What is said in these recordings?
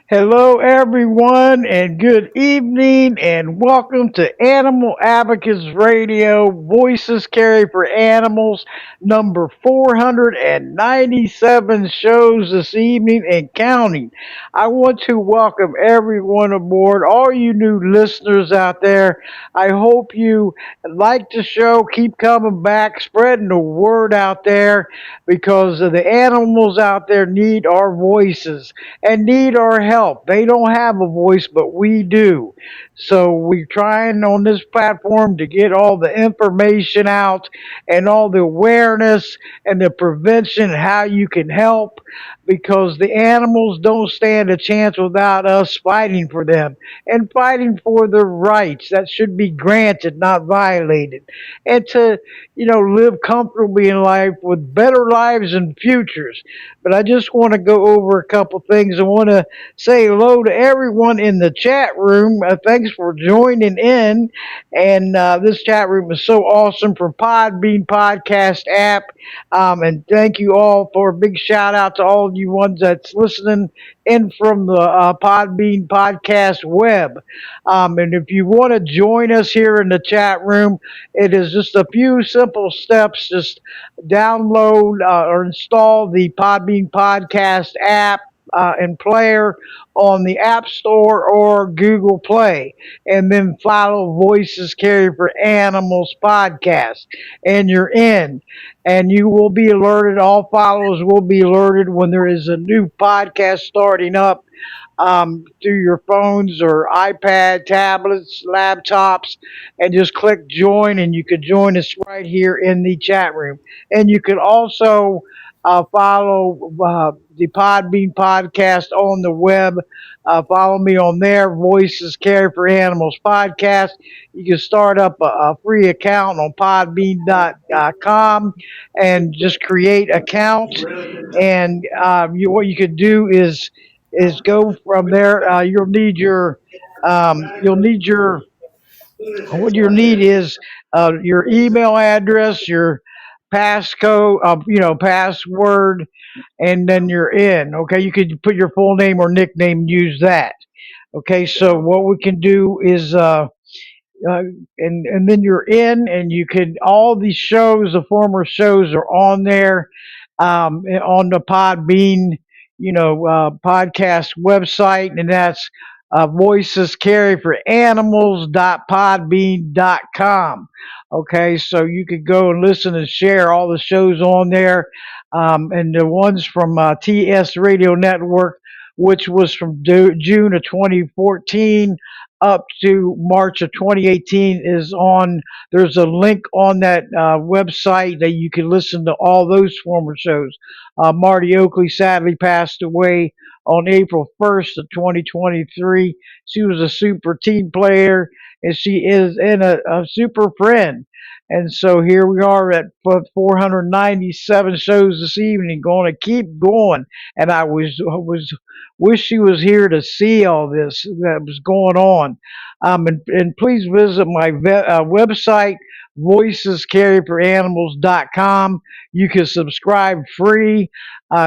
Hello, everyone, and good evening, and welcome to Animal Advocates Radio Voices Carry for Animals, number 497 shows this evening and counting. I want to welcome everyone aboard, all you new listeners out there. I hope you like the show, keep coming back, spreading the word out there because the animals out there need our voices and need our help. They don't have a voice, but we do. So we're trying on this platform to get all the information out and all the awareness and the prevention, how you can help, because the animals don't stand a chance without us fighting for them and fighting for their rights that should be granted, not violated, and to live comfortably in life with better lives and futures. But I just want to go over a couple things. I want to say hello to everyone in the chat room. Thanks for joining in. And this chat room is so awesome from Podbean Podcast app. And thank you all for a big shout out to all of you ones that's listening in from the Podbean Podcast web. And if you want to join us here in the chat room, it is just a few simple steps. Just download or install the Podbean Podcast app and player on the App Store or Google Play, and then follow Voices Carry for Animals podcast, and you're in. And you will be alerted, all followers will be alerted when there is a new podcast starting up through your phones or iPad, tablets, laptops, and just click join, and you could join us right here in the chat room. And you can also follow the Podbean podcast on the web. Follow me on there, Voices Care for Animals podcast. You can start up a free account on podbean.com and just create account. And what you could do is go from there. You'll need your what you need is your email address, your passcode, password, and then you're in. Okay, you could put your full name or nickname and use that. Okay, so what we can do is uh, and then you're in, and you can all these shows, the former shows are on there, on the Podbean, podcast website, and that's Voices Carry for Animals .podbean.com. Okay, so you could go and listen and share all the shows on there, and the ones from TS Radio Network, which was from June of 2014 up to March of 2018 is on. There's a link on that website that you can listen to all those former shows. Marty Oakley sadly passed away on April 1st of 2023. She was a super team player, and she is a super friend. And so here we are at 497 shows this evening, going to keep going. And I was wish she was here to see all this that was going on. And please visit my website, voicescarryforanimals.com. You can subscribe free.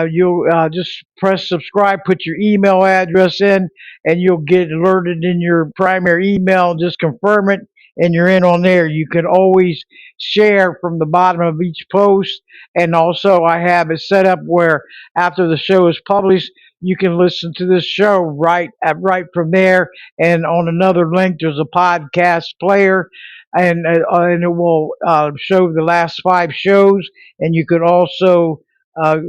You'll just press subscribe, put your email address in, and you'll get alerted in your primary email. Just confirm it, and you're in on there. You can always share from the bottom of each post. And also, I have it set up where after the show is published, you can listen to this show right from there. And on another link, there's a podcast player, and it will show the last five shows, and you could also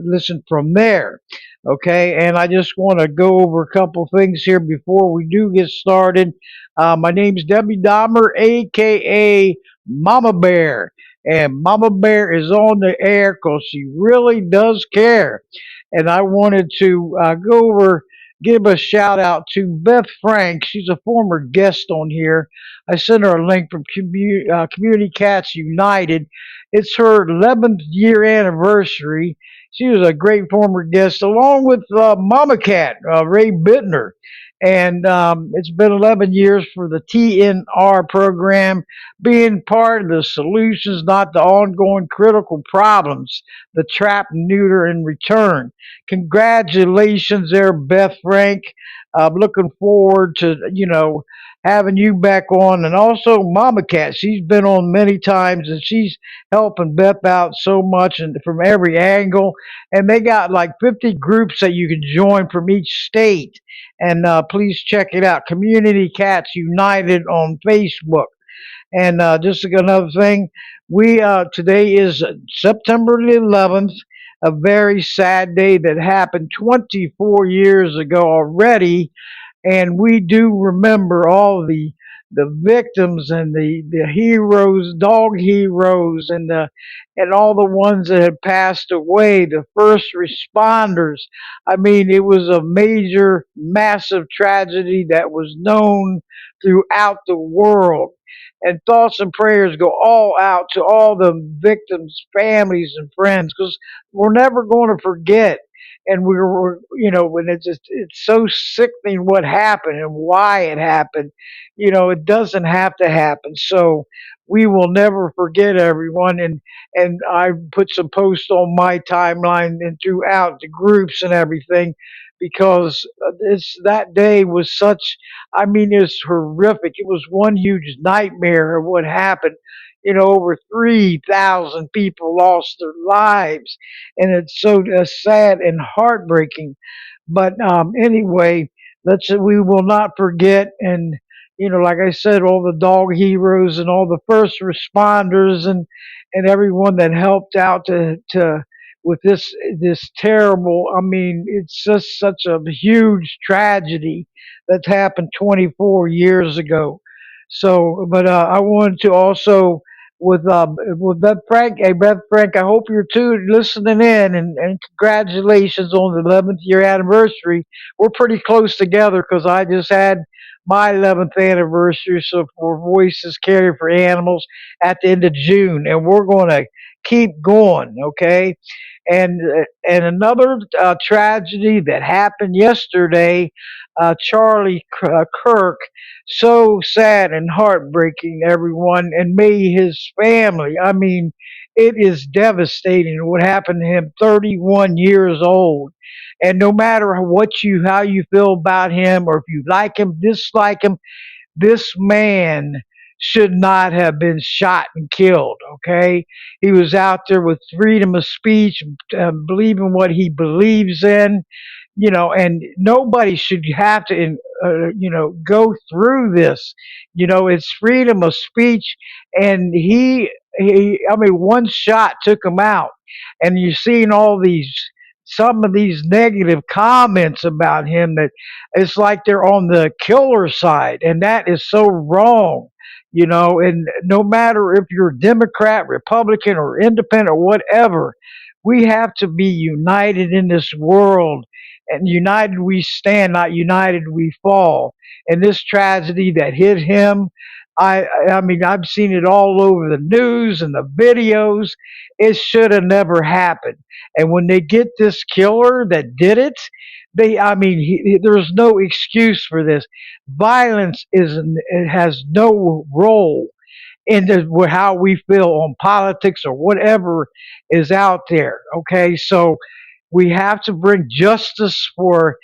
listen from there. Okay, and I just want to go over a couple things here before we do get started. My name's Debbie Dahmer, aka Mama Bear, and Mama Bear is on the air because she really does care. And I wanted to go over, give a shout out to Beth Frank. She's a former guest on here. I sent her a link from Community Cats United. It's her 11th year anniversary. She was a great former guest, along with Mama Cat, Ray Bittner. And it's been 11 years for the TNR program, being part of the solutions, not the ongoing critical problems, the trap, neuter, and return. Congratulations there, Beth Frank. Looking forward to, having you back on. And also Mama Cat. She's been on many times, and she's helping Beth out so much and from every angle. And they got like 50 groups that you can join from each state. And please check it out. Community Cats United on Facebook. And just another thing, we today is September the 11th, a very sad day that happened 24 years ago already, and we do remember all the victims and the heroes, dog heroes, and all the ones that had passed away, the first responders. I mean, it was a major, massive tragedy that was known throughout the world. And thoughts and prayers go all out to all the victims, families, and friends, because we're never going to forget. And when it's so sickening what happened and why it happened. It doesn't have to happen. So we will never forget, everyone. And I put some posts on my timeline and throughout the groups and everything, because that day was such. I mean, it's horrific. It was one huge nightmare of what happened. Over 3,000 people lost their lives, and it's so sad and heartbreaking. But anyway, we will not forget. And like I said, all the dog heroes and all the first responders and everyone that helped out to with this terrible. I mean, it's just such a huge tragedy that happened 24 years ago. So, but I wanted to also with Beth Frank. Hey, Beth Frank, I hope you're too listening in, and congratulations on the 11th year anniversary. We're pretty close together because I just had my 11th anniversary. So for Voices Carry for Animals at the end of June, and we're going to keep going. Okay. And another tragedy that happened yesterday, Charlie Kirk, so sad and heartbreaking, everyone, and may his family. I mean, it is devastating what happened to him. 31 years old, and no matter how you feel about him, or if you like him, dislike him, this man should not have been shot and killed. Okay, he was out there with freedom of speech, believing what he believes in, and nobody should have to, go through this. It's freedom of speech, and I mean, one shot took him out, and you're seeing some of these negative comments about him that it's like they're on the killer side, and that is so wrong. And no matter if you're Democrat, Republican, or Independent, or whatever, we have to be united in this world, and united we stand, not united we fall. And this tragedy that hit him, I mean, I've seen it all over the news and the videos. It should have never happened. And when they get this killer that did it, I mean, there's no excuse for this. Violence it has no role in how we feel on politics or whatever is out there. Okay, so we have to bring justice for,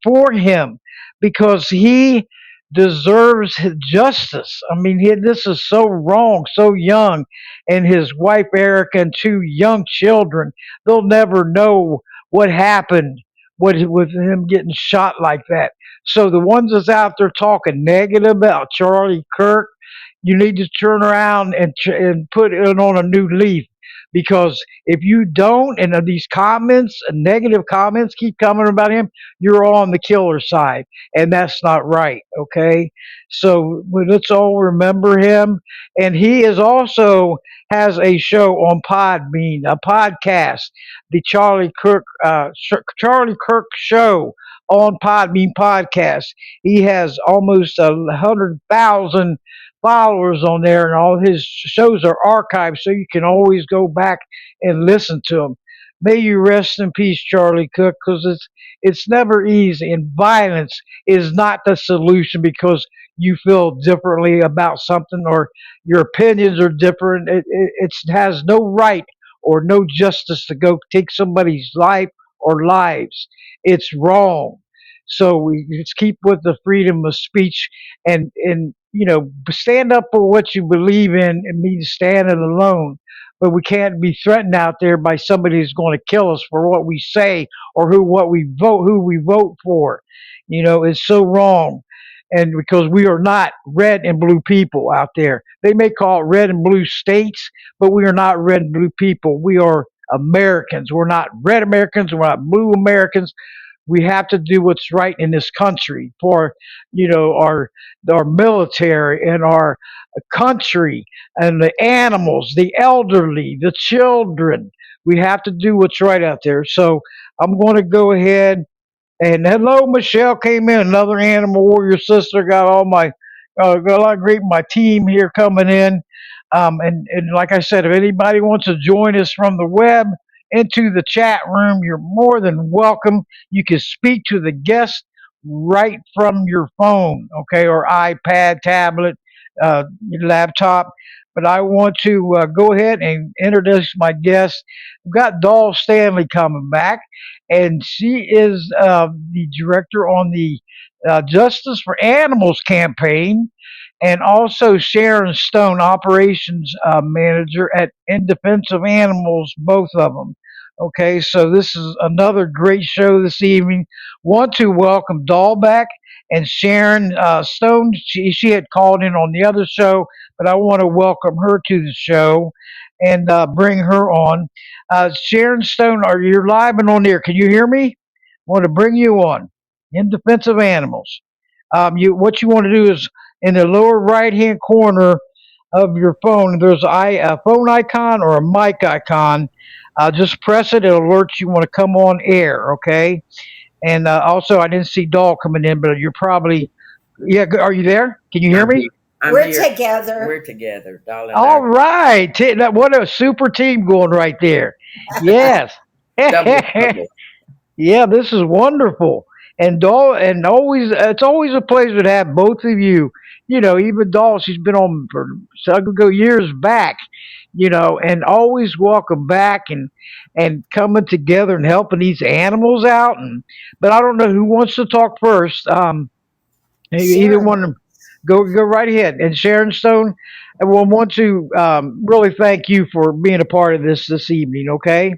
for him because he deserves justice. I mean, this is so wrong, so young, and his wife Erica and two young children. They'll never know what happened with him getting shot like that. So the ones that's out there talking negative about Charlie Kirk, you need to turn around and put it on a new leaf because if you don't, and these comments, negative comments keep coming about him, you're on the killer side, and that's not right. Okay, so let's all remember him, and he is also has a show on Podbean, a podcast, the Charlie Kirk Show on Podbean podcast. He has almost 100,000 followers on there, and all his shows are archived, so you can always go back and listen to them. May you rest in peace, Charlie Cook, because it's never easy, and violence is not the solution because you feel differently about something or your opinions are different. It has no right or no justice to go take somebody's life or lives. It's wrong. So we just keep with the freedom of speech and stand up for what you believe in and be standing alone. But we can't be threatened out there by somebody who's going to kill us for what we say or who we vote for. It's so wrong. And because we are not red and blue people out there, they may call it red and blue states, but we are not red and blue people. We are Americans. We're not red Americans. We're not blue Americans. We have to do what's right in this country for our military and our country and the animals, the elderly, the children. We have to do what's right out there. So I'm going to go ahead and hello, Michelle came in, another animal warrior sister. Got all my got a lot of great my team here coming in. And like I said, if anybody wants to join us from the web into the chat room, you're more than welcome. You can speak to the guest right from your phone, okay, or iPad, tablet, your laptop. But I want to go ahead and introduce my guest. We've got Doll Stanley coming back, and she is the director on the Justice for Animals campaign, and also Sharon Stone, operations manager at In Defense of Animals, both of them. Okay, so this is another great show this evening. Want to welcome Doll back and Sharon Stone. She had called in on the other show, but I want to welcome her to the show and bring her on. Sharon Stone, are you live and on the air? Can you hear me? I want to bring you on In Defense of Animals. What you want to do is in the lower right hand corner of your phone, there's a phone icon or a mic icon. Just press it; it'll alert you want to come on air. Okay. And also, I didn't see Doll coming in, but you're probably yeah. Are you there? Can you hear I'm me? here. I'm We're here. together. We're together, darling. All right. What a super team going right there. Yes. Double trouble. Yeah, this is wonderful. And Doll, and always, it's always a pleasure to have both of you. Even Doll, she's been on for several years back. And always welcome back and coming together and helping these animals out. But I don't know who wants to talk first. Either Sharon. one of them, go right ahead. And Sharon Stone, I will want to really thank you for being a part of this evening. Okay,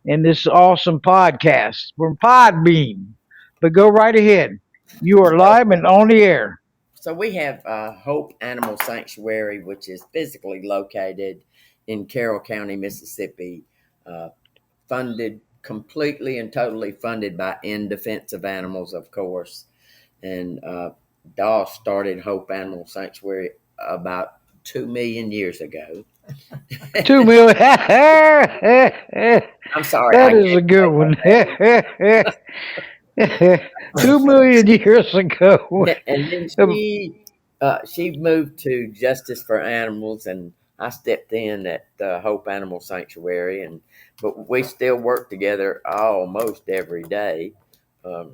and this awesome podcast from Podbean. But go right ahead. You are live and on the air. So we have Hope Animal Sanctuary, which is physically located in Carroll County, Mississippi, uh, funded completely and totally funded by In Defense of Animals, of course. And Doll started Hope Animal Sanctuary about 2 million years ago. 2 million. I'm sorry, I That is gave a good away one. my age. I'm 2 million years ago. And then Um, She moved to Justice for Animals, and I stepped in at Hope Animal Sanctuary, and but we still work together almost every day. Um,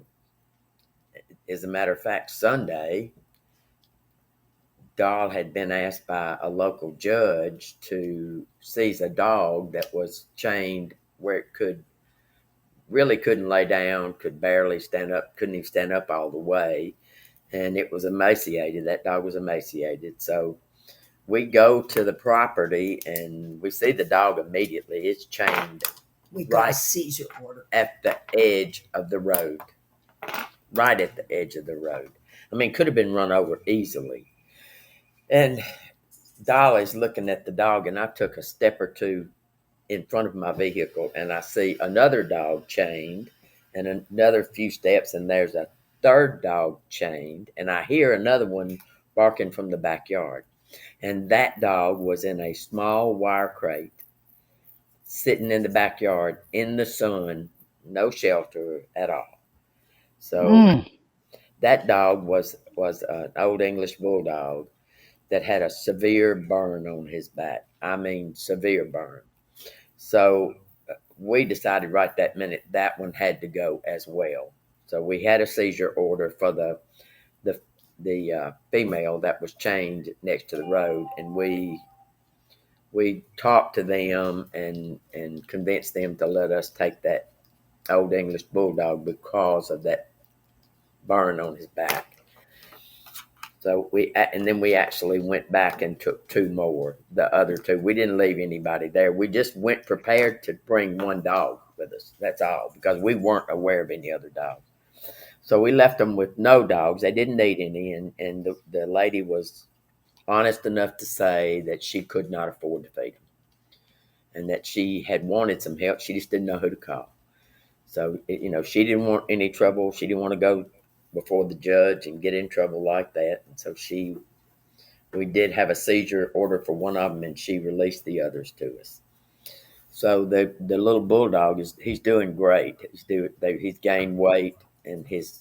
as a matter of fact, Sunday, Doll had been asked by a local judge to seize a dog that was chained where it couldn't lay down, could barely stand up, couldn't even stand up all the way, and it was emaciated. That dog was emaciated, so we go to the property and we see the dog immediately. It's chained We got a right seizure order. at the edge of the road, right at the edge of the road. I mean, could have been run over easily. And Dolly's looking at the dog, and I took a step or two in front of my vehicle, and I see another dog chained, and another few steps, and there's a third dog chained, and I hear another one barking from the backyard. And that dog was in a small wire crate sitting in the backyard in the sun, no shelter at all. So Mm. that dog was an old English bulldog that had a severe burn on his back. I mean, severe burn. So we decided right that minute that one had to go as well. So we had a seizure order for the the female that was chained next to the road, and we talked to them and convinced them to let us take that old English bulldog because of that burn on his back. So and then we actually went back and took two more, the other two. We didn't leave anybody there. We just went prepared to bring one dog with us. That's all, because we weren't aware of any other dogs. So we left them with no dogs. They didn't need any, and the lady was honest enough to say that she could not afford to feed them, and that she had wanted some help. She just didn't know who to call. So, she didn't want any trouble. She didn't want to go before the judge and get in trouble like that. And so we did have a seizure order for one of them, and she released the others to us. So the little bulldog he's doing great. He's gained weight, and he's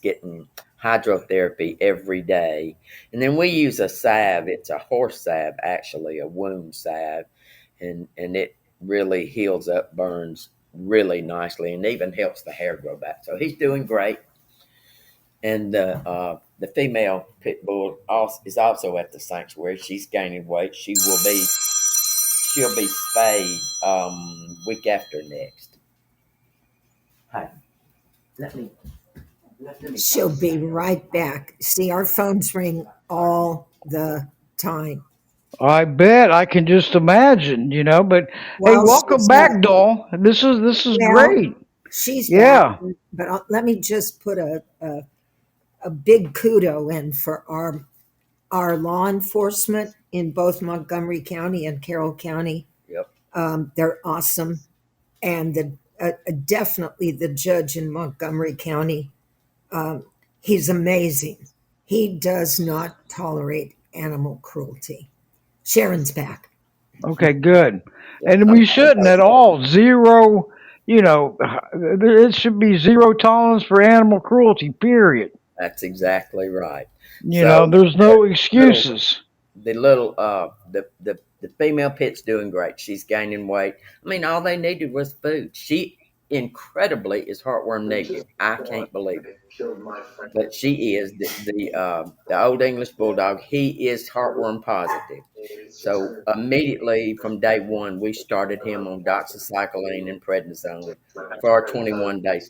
getting hydrotherapy every day. And then we use a salve. It's a horse salve, actually, a wound salve, and it really heals up burns really nicely, and even helps the hair grow back. So he's doing great. And the female pit bull is also at the sanctuary. She's gaining weight. She'll be spayed week after next. Hi, let me let me She'll talk. be right back. See, our phones ring all the time. I bet I can just imagine. But hey, Well, welcome she's back, doll. This is well, great. she's back, Yeah. but let me just put a big kudo in for our law enforcement in both Montgomery County and Carroll County. Yep, They're awesome, and definitely the judge in Montgomery County. Um, he's amazing. He does not tolerate animal cruelty. Sharon's back. Okay. Good. yep. And we shouldn't at all. Zero. It should be zero tolerance for animal cruelty. Period. That's exactly right. So There's the no little excuses. the female pit's doing great. She's gaining weight. I mean, all they needed was food. She incredibly is heartworm negative. I can't believe it. But she is the old English bulldog. He is heartworm positive. So immediately from day one, we started him on doxycycline and prednisone for our 21-day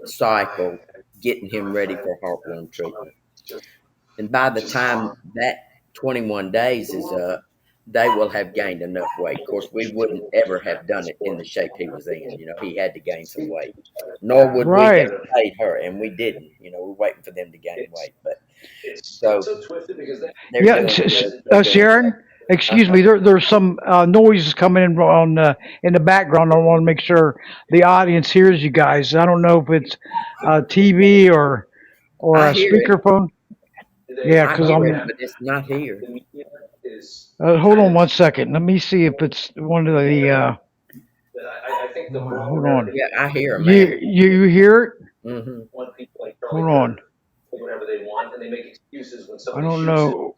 cycle, getting him ready for heartworm treatment. And by the time that 21 days is up, they will have gained enough weight. Of course, we wouldn't ever have done it in the shape he was in. He had to gain some weight. Nor would we Right. have paid her, and we didn't. We're waiting for them to gain weight. But so they're Yeah. doing they're doing Sharon. great. Excuse Uh-huh. me. There's some noises coming in the background. I want to make sure the audience hears you guys. I don't know if it's TV or I a hear it. speakerphone. Yeah, I because hear I'm. it, but it's not here. Hold on one second. Let me see if it's one of the. Hold on. Yeah, I hear him, You man. you hear it? Hmm. Hold on. whatever they want, and they make excuses when somebody. I don't know.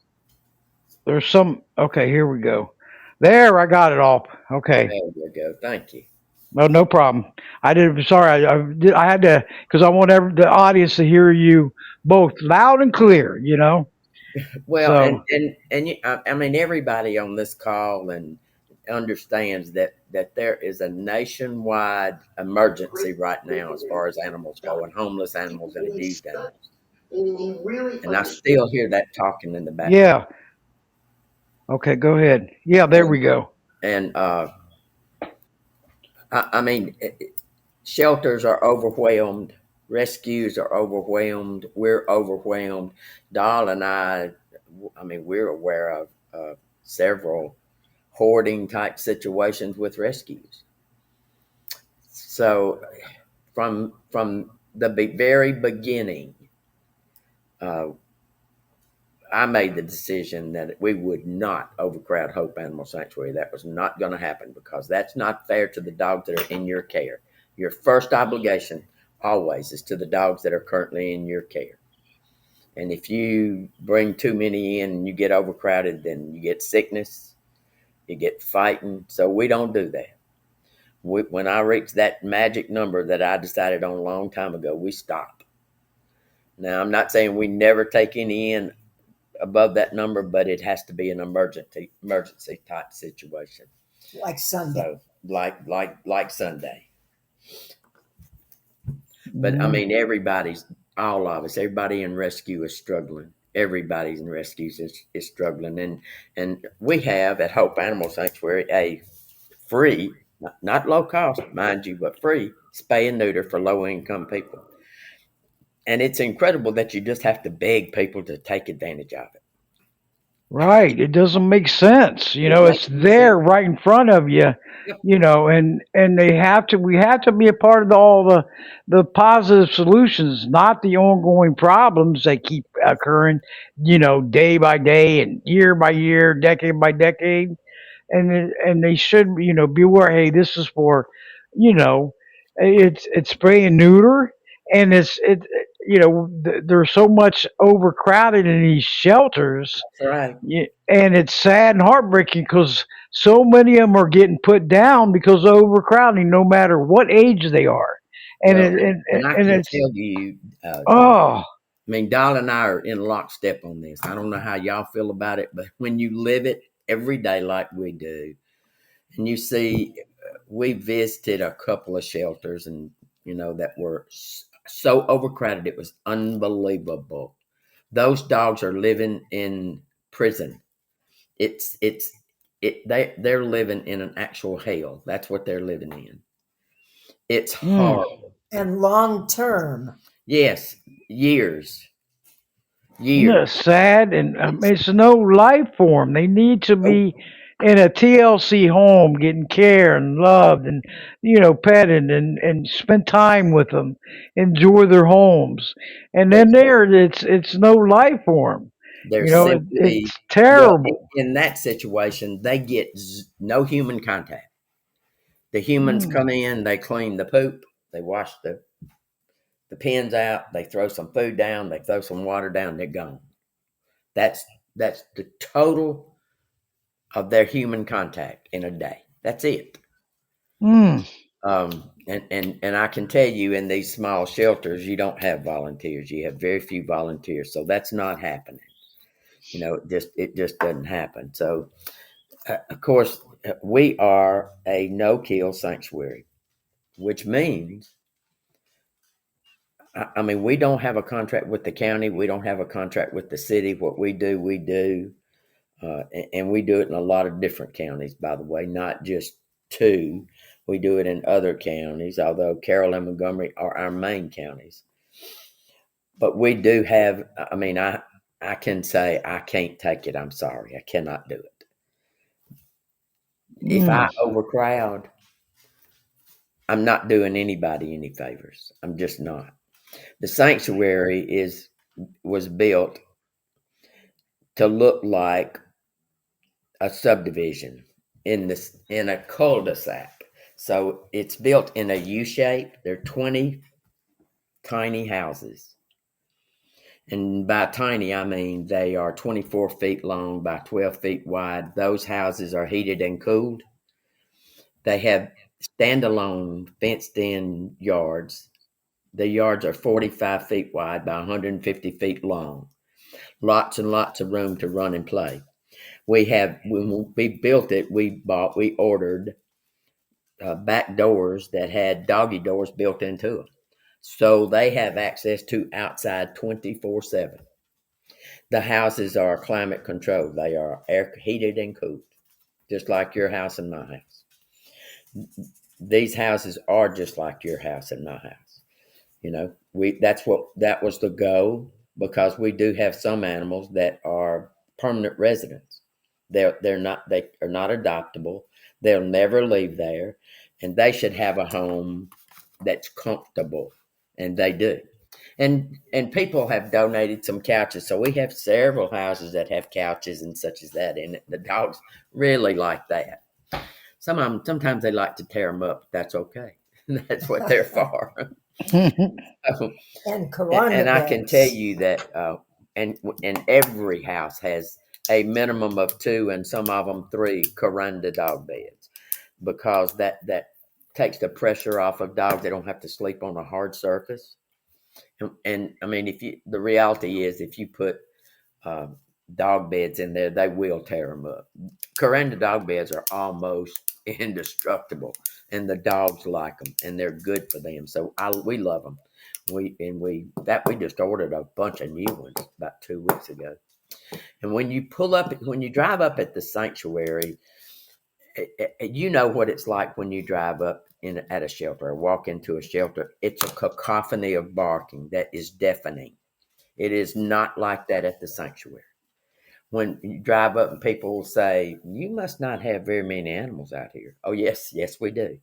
There's some. Okay, here we go. There, I got it all. Okay. There you go. Thank you. No, no problem. I did. Sorry, I had to because I want the audience to hear you both loud and clear. You know. Well, So I mean, everybody on this call and understands that there is a nationwide emergency right now as far as animals go, and homeless animals and abused animals. And I still hear that talking in the background. yeah. Okay, go ahead. Yeah, there we go. And I mean, shelters are overwhelmed. Rescues are overwhelmed. We're overwhelmed. Doll and I mean, we're aware of several hoarding type situations with rescues. So, from the very beginning, uh, I made the decision that we would not overcrowd Hope Animal Sanctuary. That was not going to happen because that's not fair to the dogs that are in your care. Your first obligation always is to the dogs that are currently in your care. And if you bring too many in and you get overcrowded, then you get sickness, you get fighting. So we don't do that. When I reach that magic number that I decided on a long time ago, we stop. Now, I'm not saying we never take any in above that number, but it has to be an emergency type situation. Like Sunday. So like Sunday. But I mean, all of us, everybody in rescue is struggling. Everybody in rescues is struggling. And we have at Hope Animal Sanctuary a free, not low cost, mind you, but free spay and neuter for low income people. And it's incredible that you just have to beg people to take advantage of it. Right. It doesn't make sense. You It know, makes it's no sense. there right in front of you. Yep. You know, and they have to. We have to be a part of all the positive solutions, not the ongoing problems that keep occurring. You know, day by day and year by year, decade by decade. And they should be aware. Hey, this is for you know, it's spray and neuter, and there's so much overcrowded in these shelters. That's right. Yeah, and it's sad and heartbreaking because so many of them are getting put down because of overcrowding, no matter what age they are. And Well, it and I and can it's tell you, oh I mean, Doll and I are in lockstep on this. I don't know how y'all feel about it, but when you live it every day like we do, and you see, we visited a couple of shelters, and that were so overcrowded, it was unbelievable. Those dogs are living in prison. They're living in an actual hell. That's what they're living in. It's mm, horrible. And long term. Yes, years, isn't it years. sad? And It's it's no life form. They need to oh, be in a TLC home, getting care and loved, and petted and spend time with them, enjoy their homes, and they're then there it's no life form. they're It's simply well terrible. in that situation. They get no human contact. The humans Mm, come in, they clean the poop, they wash the pens out, they throw some food down, they throw some water down, they're gone. That's that's the total of their human contact in a day. That's it. mm, And I can tell you, in these small shelters, you don't have volunteers. You have very few volunteers, so that's not happening. It just doesn't happen. So, of course, we are a no-kill sanctuary, which means, I mean, we don't have a contract with the county. We don't have a contract with the city. What we do, we do. And we do it in a lot of different counties, by the way, not just two. We do it in other counties, although Carroll and Montgomery are our main counties. But we do have, I mean, I can say I can't take it. I'm sorry. I cannot do it. If I mm, overcrowd, I'm not doing anybody any favors. I'm just not. The sanctuary was built to look like a subdivision in a cul-de-sac. So it's built in a U shape. There are 20 tiny houses, And by tiny, I mean they are 24 feet long by 12 feet wide. Those houses are heated and cooled. They have standalone fenced in yards. The yards are 45 feet wide by 150 feet long. Lots and lots of room to run and play. When we built it, we ordered back doors that had doggy doors built into them. So they have access to outside 24/7. The houses are climate controlled. They are air heated and cooled, just like your house and my house. These houses are just like your house and my house. We that was the goal, because we do have some animals that are permanent residents. They are not adoptable. They'll never leave there, and they should have a home that's comfortable, and they do. And people have donated some couches, so we have several houses that have couches and such as that in it. The dogs really like that. Some of them, sometimes they like to tear them up. That's okay. That's what they're for. And And Corona I can tell beds. you that, and every house has a minimum of two, and some of them three Coranda dog beds, because that takes the pressure off of dogs. They don't have to sleep on a hard surface. And I mean, if you the reality is, if you put uh, dog beds in there, they will tear them up. Coranda dog beds are almost indestructible, and the dogs like them, and they're good for them. So we love them. We just ordered a bunch of new ones about 2 weeks ago. And when you drive up at the sanctuary, you know what it's like when you drive up in at a shelter or walk into a shelter. It's a cacophony of barking that is deafening. It is not like that at the sanctuary. When you drive up and people will say, "You must not have very many animals out here." Oh, yes, yes, we do.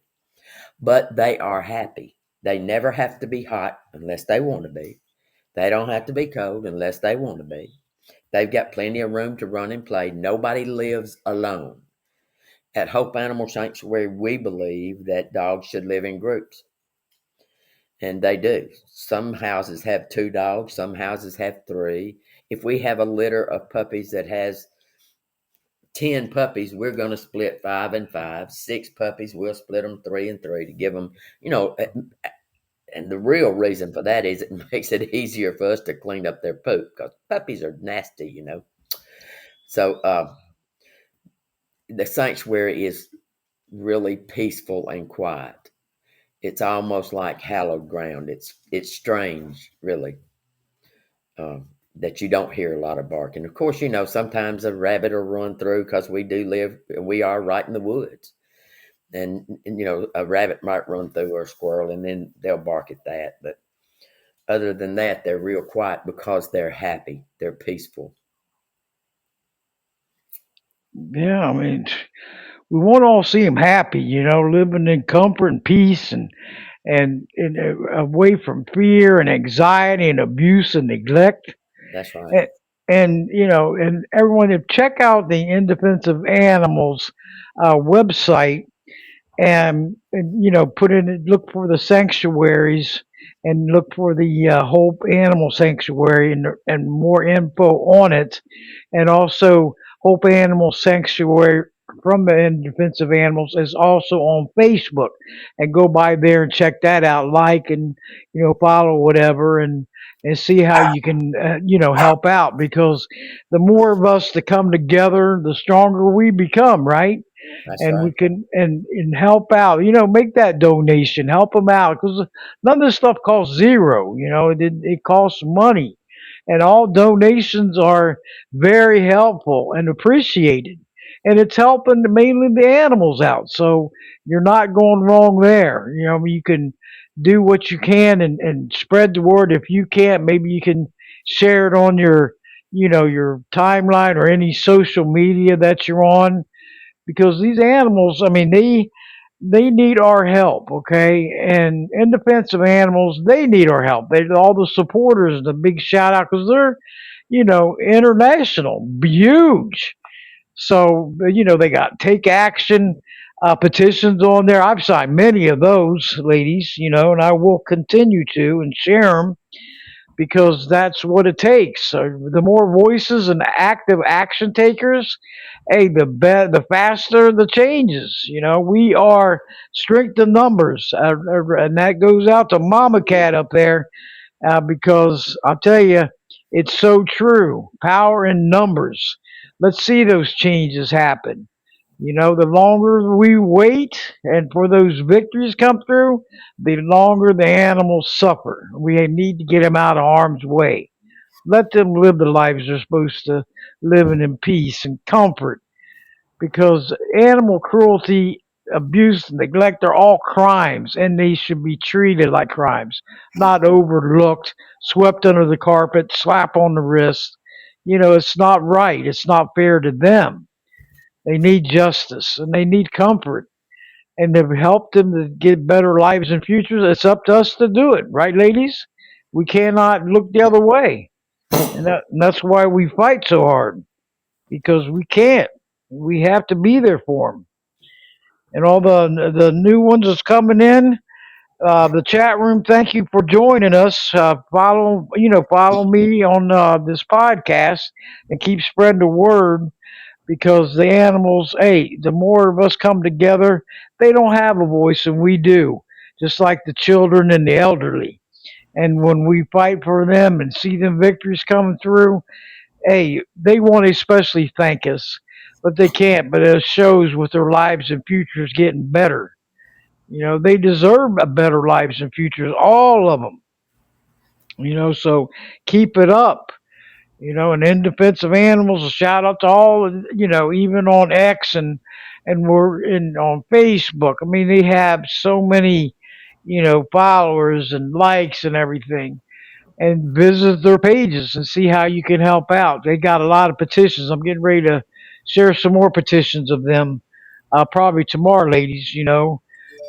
But they are happy. They never have to be hot unless they want to be. They don't have to be cold unless they want to be. They've got plenty of room to run and play. Nobody lives alone. At Hope Animal Sanctuary, we believe that dogs should live in groups, and they do. Some houses have two dogs, some houses have three. If we have a litter of puppies that has 10 puppies, we're going to split five and five. Six puppies, we'll split them three and three to give them, and the real reason for that is it makes it easier for us to clean up their poop, because puppies are nasty. So the sanctuary is really peaceful and quiet. It's almost like hallowed ground. It's strange, really, that you don't hear a lot of barking. Of course, sometimes a rabbit will run through, because we are right in the woods, and a rabbit might run through, or a squirrel, and then they'll bark at that. But other than that, they're real quiet because they're happy. They're peaceful. Yeah, I mean, we want to all see them happy, living in comfort and peace, and away from fear and anxiety and abuse and neglect. That's right. And, and everyone to check out the In Defense of Animals website, and put in look for the sanctuaries, and look for the Hope Animal Sanctuary, and more info on it, and also Hope Animal Sanctuary from the In Defense of Animals is also on Facebook, and go by there and check that out, like, and follow whatever, and see how you can help out, because the more of us that come together, the stronger we become, right? That's And we right. can and help out, make that donation, help them out, because none of this stuff costs zero. It costs money, and all donations are very helpful and appreciated, and it's helping mainly the animals out, so you're not going wrong there. You can do what you can, and spread the word. If you can't, maybe you can share it on your timeline or any social media that you're on, because these animals, I mean, they need our help, okay? And In Defense of Animals, they need our help. They all the supporters, the big shout out, because they're international, huge. So they got take action petitions on there. I've signed many of those, ladies, and I will continue to and share them. because that's what it takes. The more voices and active action takers, hey, the faster the changes. We are strength in numbers, and that goes out to Mama Cat up there, because I'll tell you, it's so true. Power in numbers. Let's see those changes happen. The longer we wait and for those victories come through, the longer the animals suffer. We need to get them out of harm's way. Let them live the lives they're supposed to live in peace and comfort, because animal cruelty, abuse, and neglect are all crimes, and they should be treated like crimes, not overlooked, swept under the carpet, slap on the wrist. It's not right. It's not fair to them. They need justice and they need comfort, and to help them to get better lives and futures. It's up to us to do it, right, ladies? We cannot look the other way, and that's why we fight so hard, because we can't. We have to be there for them. And all the new ones that's coming in, the chat room. Thank you for joining us. Follow me on this podcast and keep spreading the word, because the animals, hey, the more of us come together, they don't have a voice and we do, just like the children and the elderly. And when we fight for them and see them victories coming through, hey, they want to especially thank us, but they can't. But it shows with their lives and futures getting better. They deserve a better lives and futures, all of them. So keep it up. And in defense of animals, a shout out to all, even on X, and we're in on Facebook. I mean, they have so many, followers and likes and everything. And visit their pages and see how you can help out. They got a lot of petitions. I'm getting ready to share some more petitions of them, probably tomorrow, ladies.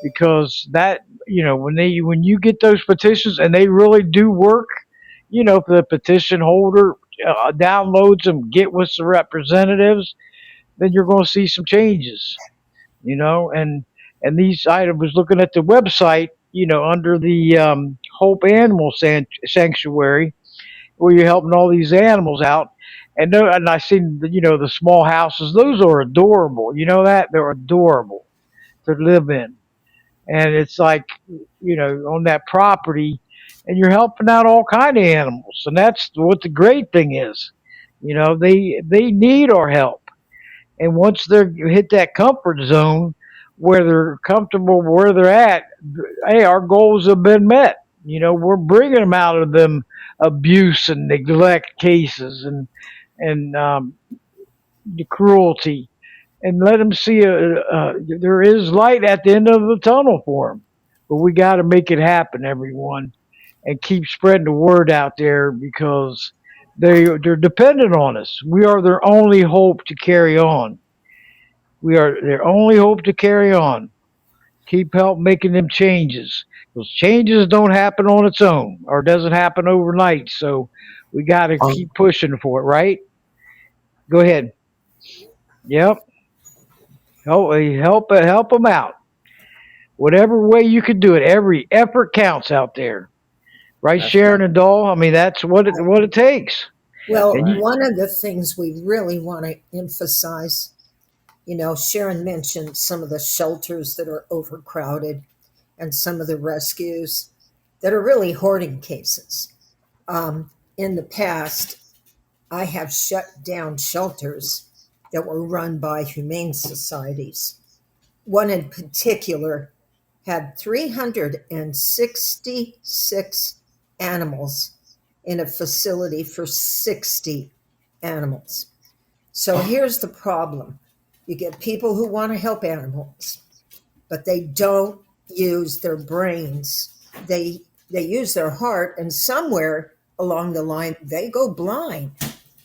Because that, when you get those petitions and they really do work, if the petition holder downloads them, get with the representatives, then you're going to see some changes. And these items, was looking at the website, under the Hope Animal Sanctuary, where you're helping all these animals out. And I seen the small houses. Those are adorable. You know that they're adorable to live in, and it's like, on that property, and you're helping out all kind of animals, and that's what the great thing is. They need our help, and once they hit that comfort zone where they're comfortable where they're at, hey, our goals have been met. We're bringing them out of them abuse and neglect cases, and the cruelty, and let them see there is light at the end of the tunnel for them. But we got to make it happen, everyone, and keep spreading the word out there, because they're dependent on us. We are their only hope to carry on. We are their only hope to carry on. Keep help making them changes. Those changes don't happen on its own, or doesn't happen overnight. So we got to keep pushing for it, right? Go ahead. Yep. Help them out. Whatever way you can do it, every effort counts out there, right, That's Sharon right. and Doll? I mean, that's what it takes. That's Well, And right. you, one of the things we really want to emphasize, Sharon mentioned some of the shelters that are overcrowded and some of the rescues that are really hoarding cases. In the past, I have shut down shelters that were run by humane societies. One in particular had 366 animals in a facility for 60 animals. So here's the problem: you get people who want to help animals, but they don't use their brains. They use their heart, and somewhere along the line they go blind.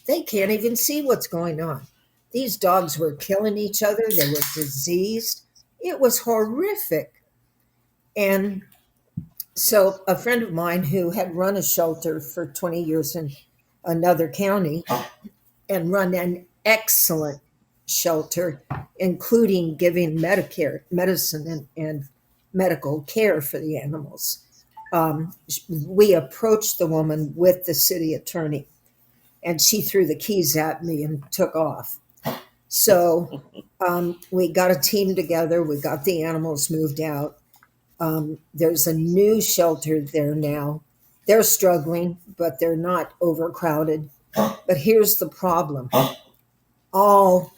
They can't even see what's going on. These dogs were killing each other. They were diseased. It was horrific. And so a friend of mine who had run a shelter for 20 years in another county and run an excellent shelter, including giving Medicare, medicine, and medical care for the animals. we approached the woman with the city attorney, and she threw the keys at me and took off. So we got a team together. We got the animals moved out. There's a new shelter there now. They're struggling, but they're not overcrowded. But here's the problem: all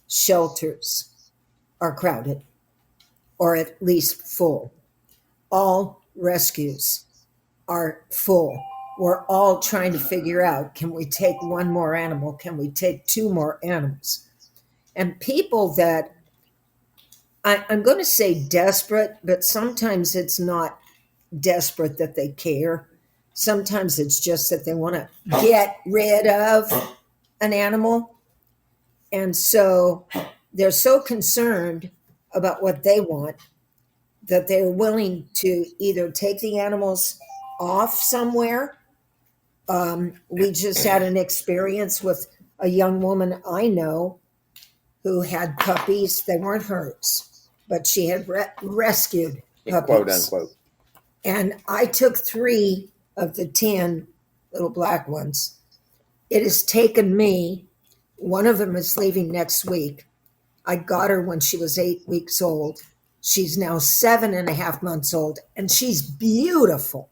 shelters are crowded, or at least full. All rescues are full. We're all trying to figure out, can we take one more animal? Can we take two more animals? And people that, I'm going to say desperate, but sometimes it's not desperate that they care. Sometimes it's just that they want to get rid of an animal. And so they're so concerned about what they want that they're willing to either take the animals off somewhere. We just had an experience with a young woman I know who had puppies. They weren't hers, but she had rescued puppies. Quote unquote. And I took 3 of the 10 little black ones. It has taken me, one of them is leaving next week. I got her when she was 8 weeks old. She's now 7.5 months old, and she's beautiful.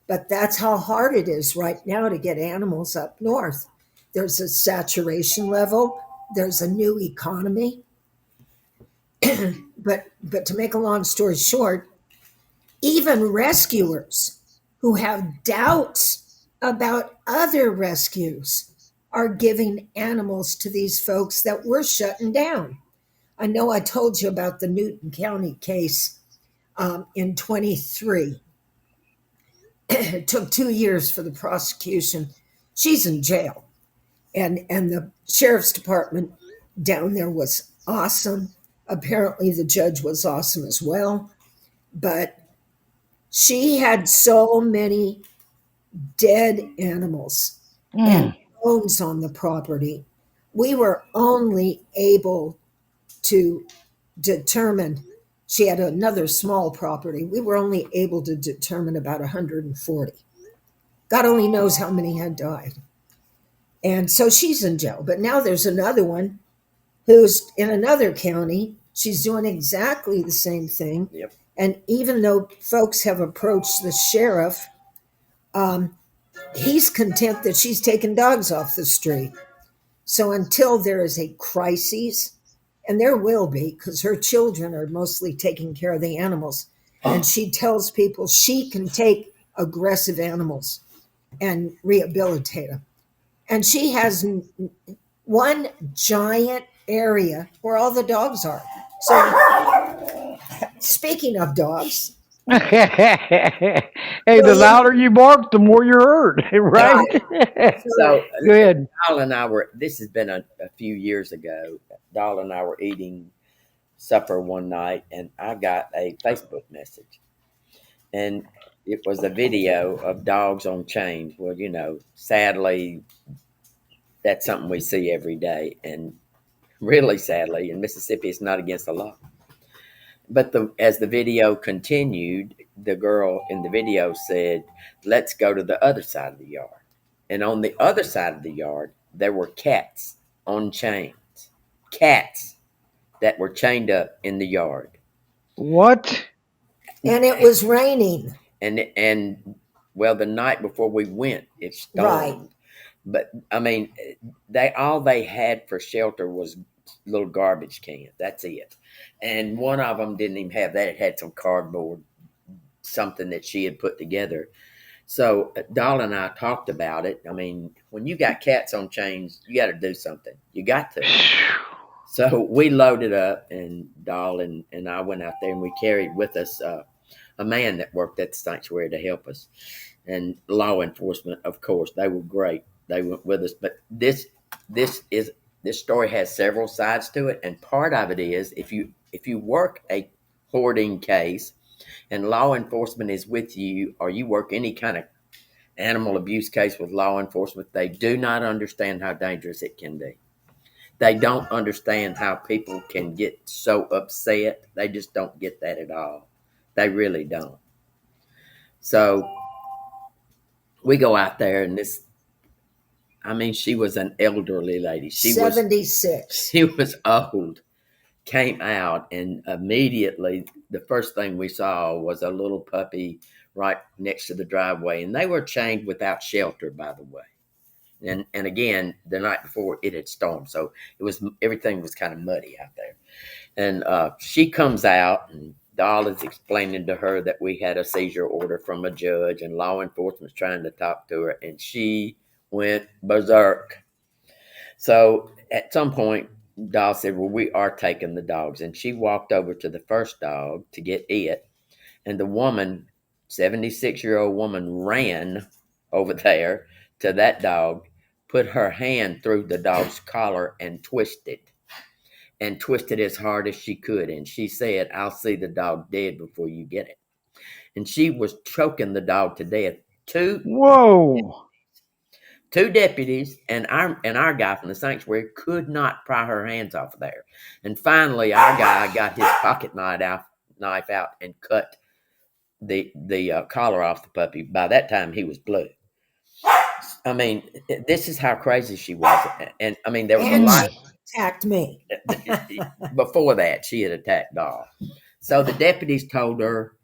But that's how hard it is right now to get animals up north. There's a saturation level. There's a new economy. but to make a long story short, even rescuers who have doubts about other rescues are giving animals to these folks that we're shutting down. I know I told you about the Newton County case in 23. It took 2 years for the prosecution. She's in jail. And the sheriff's department down there was awesome. Apparently the judge was awesome as well. But she had so many dead animals and bones on the property. We were only able to determine, she had another small property. We were only able to determine about 140. God only knows how many had died. And so she's in jail. But now there's another one who's in another county. She's doing exactly the same thing. Yep. And even though folks have approached the sheriff, he's content that she's taking dogs off the street. So until there is a crisis, and there will be, because her children are mostly taking care of the animals, and she tells people she can take aggressive animals and rehabilitate them. And she has one giant area where all the dogs are. So, speaking of dogs, Hey, the louder you bark, the more you're heard, right? So Go ahead. Doll and I were, this has been a few years ago. Doll and I were eating supper one night, and I got a Facebook message. And it was a video of dogs on chains. Well, sadly, that's something we see every day. And really sadly, in Mississippi, it's not against the law. But as the video continued, the girl in the video said, "Let's go to the other side of the yard." And on the other side of the yard, there were cats on chains. Cats that were chained up in the yard. What? and it was raining. And well, the night before we went, it stormed. Right. But I mean, all they had for shelter was little garbage cans. That's it. And one of them didn't even have that. It had some cardboard, something that she had put together. So Doll and I talked about it. I mean, when you got cats on chains, you got to do something. You got to. So we loaded up, and Doll and I went out there, and we carried with us a man that worked at the sanctuary to help us, and law enforcement, of course. They were great. They went with us. But this story has several sides to it, and part of it is if you work a hoarding case, and law enforcement is with you, or you work any kind of animal abuse case with law enforcement, they do not understand how dangerous it can be. They don't understand how people can get so upset. They just don't get that at all. They really don't. So we go out there, and she was an elderly lady. 76. She was old. Came out, and immediately the first thing we saw was a little puppy right next to the driveway, and they were chained without shelter, by the way. And again, the night before it had stormed, so everything was kind of muddy out there. And she comes out, and Doll is explaining to her that we had a seizure order from a judge, and law enforcement's trying to talk to her, and she went berserk. So at some point, Doll said, "Well, we are taking the dogs." And she walked over to the first dog to get it. And the woman, 76-year-old woman, ran over there to that dog, put her hand through the dog's collar and twisted as hard as she could. And she said, "I'll see the dog dead before you get it." And she was choking the dog to death. Two Whoa. Two deputies and our guy from the sanctuary could not pry her hands off of there. And finally, our guy got his pocket knife out and cut the collar off the puppy. By that time, he was blue. This is how crazy she was. And there was a And lot she attacked me. before that. She had attacked Doll. So the deputies told her.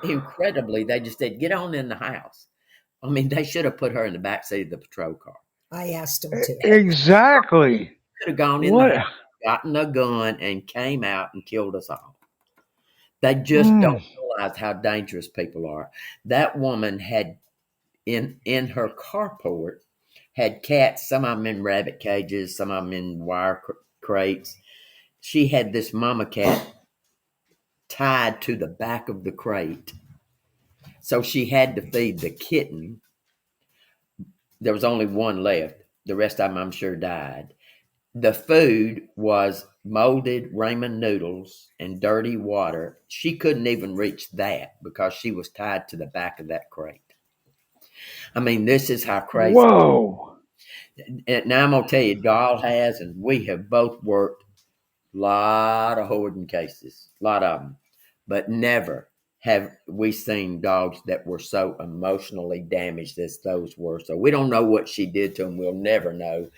Incredibly, they just said, "Get on in the house." They should have put her in the back seat of the patrol car. I asked him to. Exactly. Could have gone in the What? house, gotten a gun, and came out and killed us all. They just Mm. don't realize how dangerous people are. That woman had in her carport had cats, some of them in rabbit cages, some of them in wire crates. She had this mama cat tied to the back of the crate. So she had to feed the kitten. There was only one left. The rest of them, I'm sure, died. The food was molded ramen noodles and dirty water. She couldn't even reach that because she was tied to the back of that crate. This is how crazy. Whoa. And now I'm going to tell you, Doll has, and we have both worked a lot of hoarding cases, a lot of them, but never have we seen dogs that were so emotionally damaged as those were. So we don't know what she did to them. We'll never know.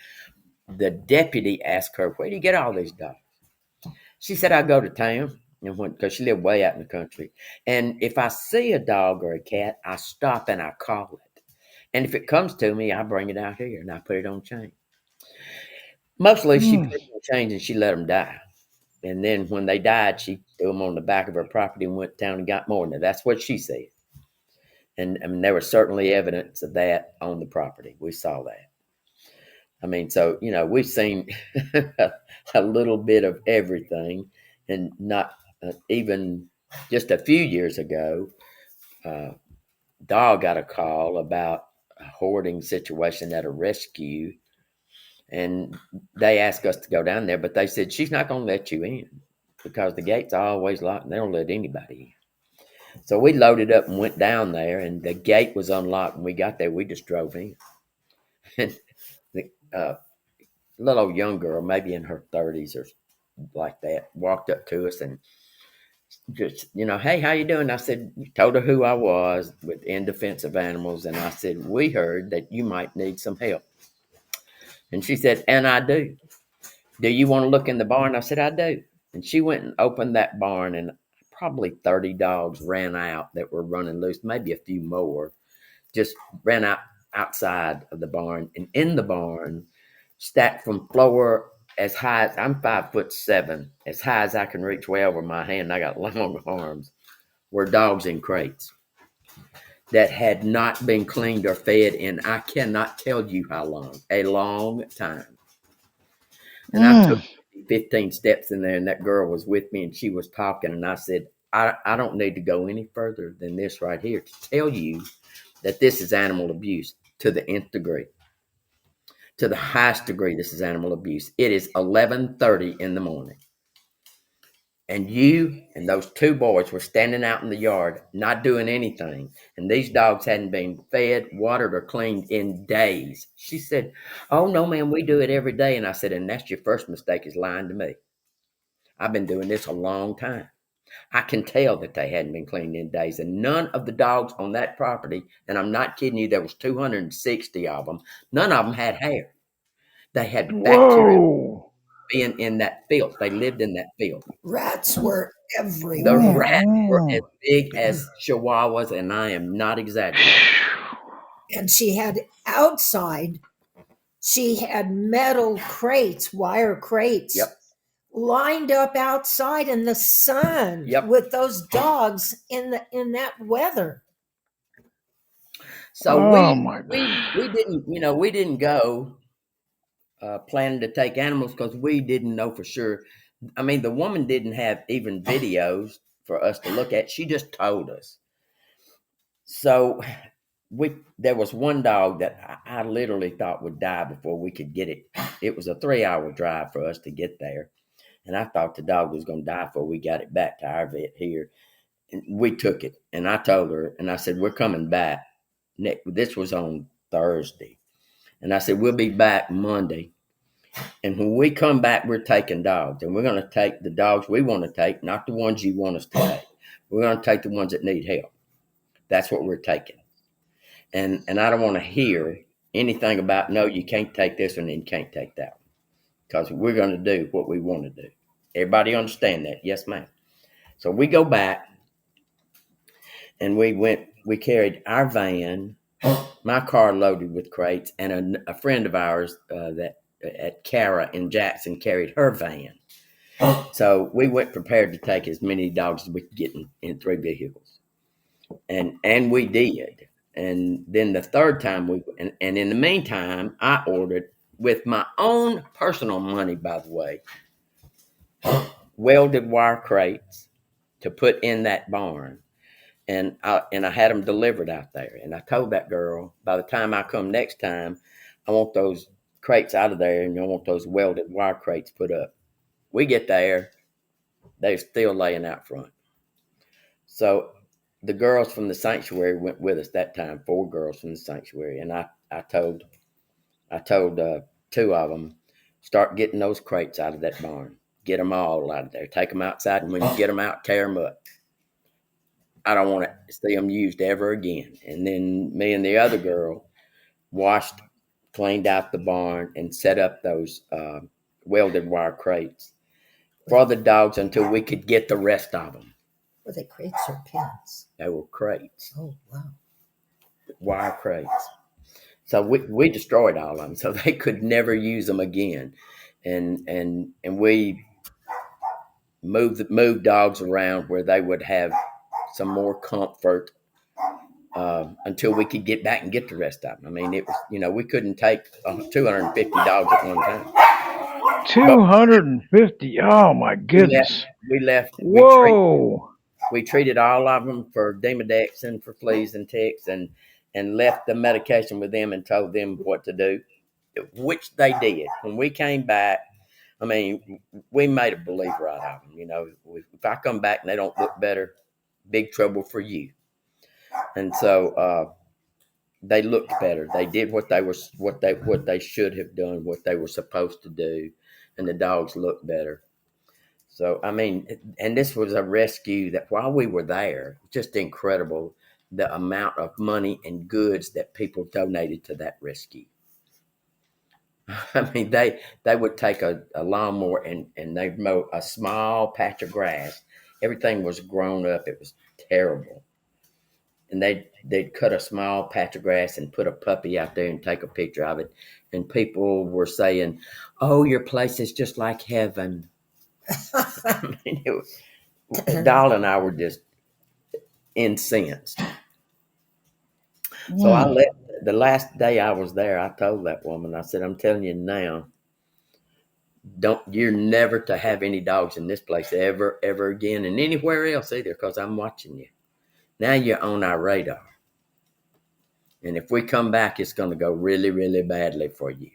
The deputy asked her, "Where do you get all these dogs?" She said, "I go to town," and because she lived way out in the country. "And if I see a dog or a cat, I stop and I call it. And if it comes to me, I bring it out here and I put it on chain." Mostly she Mm. put it on chains and she let them die. And then when they died, she threw them on the back of her property and went down and got more. Now, that's what she said. And there was certainly evidence of that on the property. We saw that. So, we've seen a little bit of everything. And not even just a few years ago, Dog got a call about a hoarding situation at a rescue. And they asked us to go down there, but they said, "She's not going to let you in because the gates are always locked and they don't let anybody in." So we loaded up and went down there, and the gate was unlocked. When we got there, we just drove in. And the little young girl, maybe in her 30s or like that, walked up to us and just, "Hey, how you doing?" I said, told her who I was in defense of animals. And I said, "We heard that you might need some help." And she said, "And I do. Do you want to look in the barn?" I said, "I do." And she went and opened that barn, and probably 30 dogs ran out that were running loose, maybe a few more, just ran out outside of the barn. And in the barn, stacked from floor as high as I'm 5'7", as high as I can reach way over my hand. I got long arms. Were dogs in crates that had not been cleaned or fed in I cannot tell you how long, a long time. And I took Mm. 15 steps in there, and that girl was with me, and she was talking. And I said, I don't need to go any further than this right here to tell you that this is animal abuse to the nth degree. To the highest degree, this is animal abuse. It is 11:30 in the morning. And you and those two boys were standing out in the yard, not doing anything. And these dogs hadn't been fed, watered, or cleaned in days. She said, "Oh, no, man, we do it every day." And I said, "And that's your first mistake, is lying to me. I've been doing this a long time." I can tell that they hadn't been cleaned in days. And none of the dogs on that property, and I'm not kidding you, there was 260 of them. None of them had hair. They had bacteria Whoa. being in that filth. They lived in that filth. Rats were The everywhere. rats were as Mm-mm. big as chihuahuas, and I am not exaggerating. And she had outside, she had metal crates, wire crates, Yep. lined up outside in the sun Yep. with those dogs in that weather. So Oh my. we didn't, we didn't go planning to take animals because we didn't know for sure. I mean, the woman didn't have even videos for us to look at. She just told us. So there was one dog that I literally thought would die before we could get it. It was a 3-hour drive for us to get there. And I thought the dog was going to die before we got it back to our vet here. And we took it. And I told her, and I said, we're coming back. This was on Thursday. And I said, we'll be back Monday. And when we come back, we're taking dogs. And we're going to take the dogs we want to take, not the ones you want us to take. We're going to take the ones that need help. That's what we're taking. And I don't want to hear anything about, no, you can't take this one and you can't take that one. Because we're going to do what we want to do. Everybody understand that? Yes, ma'am. So we go back and we carried our van, my car loaded with crates, and a friend of ours that at Cara in Jackson carried her van. So we went prepared to take as many dogs as we could get in 3 vehicles. And we did. And then the third time and in the meantime, I ordered with my own personal money, by the way, welded wire crates to put in that barn. And I had them delivered out there. And I told that girl, by the time I come next time, I want those crates out of there, and I want those welded wire crates put up. We get there, they're still laying out front. So the girls from the sanctuary went with us that time, 4 girls from the sanctuary, and I told 2 of them, start getting those crates out of that barn, get them all out of there, take them outside, and when you get them out, tear them up. I don't want to see them used ever again. And then me and the other girl washed, cleaned out the barn, and set up those welded wire crates for the dogs until we could get the rest of them. Were they crates or pens? They were crates. Oh, wow. Wire crates. So we destroyed all of them, so they could never use them again. And we moved dogs around where they would have some more comfort until we could get back and get the rest of them. I mean, it was, we couldn't take 250 dogs at one time. 250. Oh my goodness. We left. Whoa. We treated all of them for Demodex and for fleas and ticks, and left the medication with them and told them what to do, which they did. When we came back, I mean, we made a believer out of them. If I come back and they don't look better, big trouble for you. And so they looked better. They did what they should have done, what they were supposed to do, and the dogs looked better. So, I mean, and this was a rescue that while we were there, just incredible, the amount of money and goods that people donated to that rescue. I mean, they would take a lawnmower and they'd mow a small patch of grass. Everything was grown up. It was terrible. And they'd cut a small patch of grass and put a puppy out there and take a picture of it. And people were saying, "Oh, your place is just like heaven." I mean, Doll and I were just incensed. So I left. The last day I was there, I told that woman, I said, "I'm telling you now, you're never to have any dogs in this place ever again, and anywhere else either, because I'm watching you. Now you're on our radar. And if we come back, it's going to go really, really badly for you."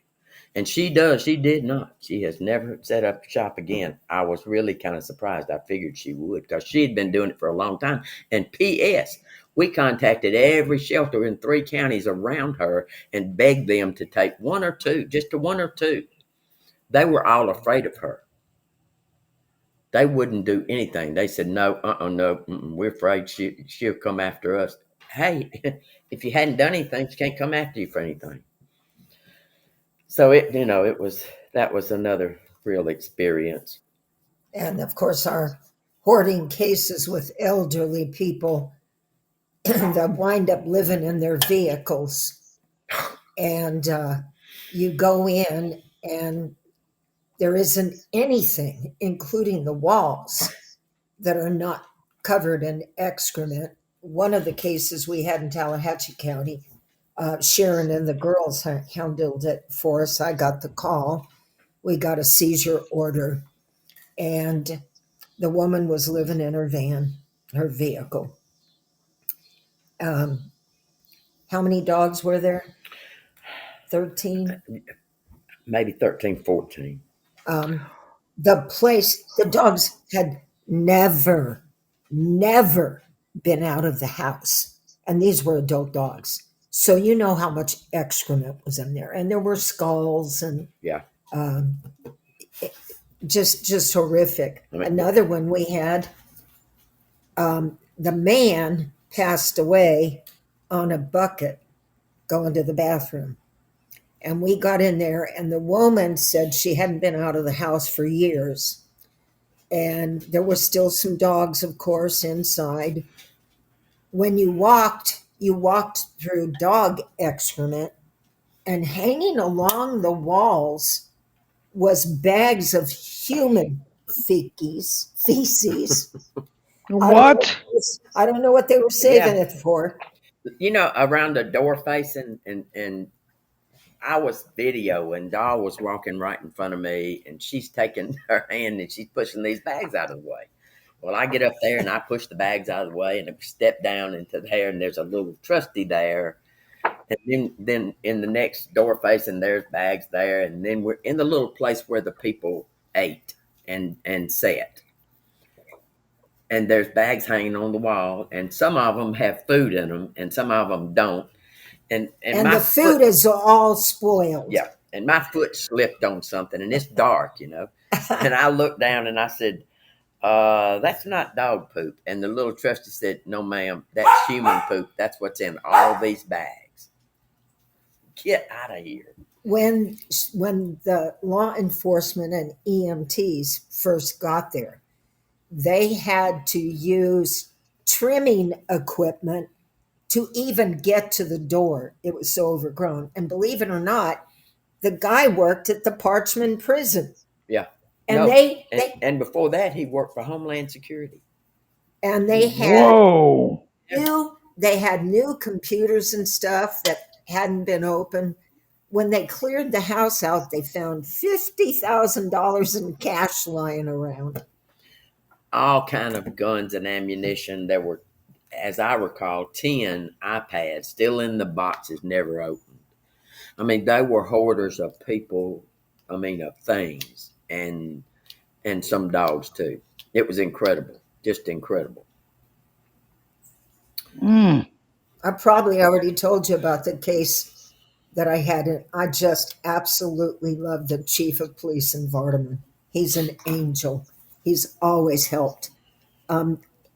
And she did not. She has never set up shop again. I was really kind of surprised. I figured she would, because she had been doing it for a long time. And P.S., we contacted every shelter in 3 counties around her and begged them to take 1 or 2, just to 1 or 2. They were all afraid of her. they wouldn't do anything. They said, no, no, we're afraid she'll come after us. Hey, if you hadn't done anything, she can't come after you for anything. So it was, that was another real experience. And of course, our hoarding cases with elderly people that wind up living in their vehicles. And you go in, and there isn't anything, including the walls, that are not covered in excrement. One of the cases we had in Tallahatchie County, Sharon and the girls handled it for us. I got the call. We got a seizure order, and the woman was living in her van, her vehicle. Um, how many dogs were there? 13? Maybe 13, 14. The dogs had never been out of the house. And these were adult dogs. So you know how much excrement was in there. And there were skulls and Yeah. just horrific. I mean, Another one we had, the man passed away on a bucket going to the bathroom. And we got in there, and the woman said she hadn't been out of the house for years. And there were still some dogs, of course, inside. When you walked through dog excrement, and hanging along the walls was bags of human feces. What? I don't know what they were saving it for. Around the door facing, and I was videoing. Doll was walking right in front of me, and she's taking her hand and she's pushing these bags out of the way. Well, I get up there and I push the bags out of the way, and I step down into there, and there's a little trusty there. And then in the next door facing, there's bags there, and then we're in the little place where the people ate and sat. And there's bags hanging on the wall, and some of them have food in them, and some of them don't. And And the food is all spoiled. Yeah, and my foot slipped on something, and it's dark, And I looked down and I said, that's not dog poop. And the little trustee said, no, ma'am, that's human poop. That's what's in all these bags. Get out of here. When the law enforcement and EMTs first got there, they had to use trimming equipment to even get to the door. It was so overgrown. And believe it or not, the guy worked at the Parchman prison. Yeah. And and before that, he worked for Homeland Security. And they had Whoa. they had new computers and stuff that hadn't been opened. When they cleared the house out, they found $50,000 in cash lying around. All kind of guns and ammunition. There were, as I recall, 10 iPads still in the boxes, never opened. I mean, they were hoarders of people. I mean, of things, and some dogs too. It was incredible, just incredible. I probably already told you about the case that I had. I just absolutely love the chief of police in Vardaman. He's an angel. He's always helped.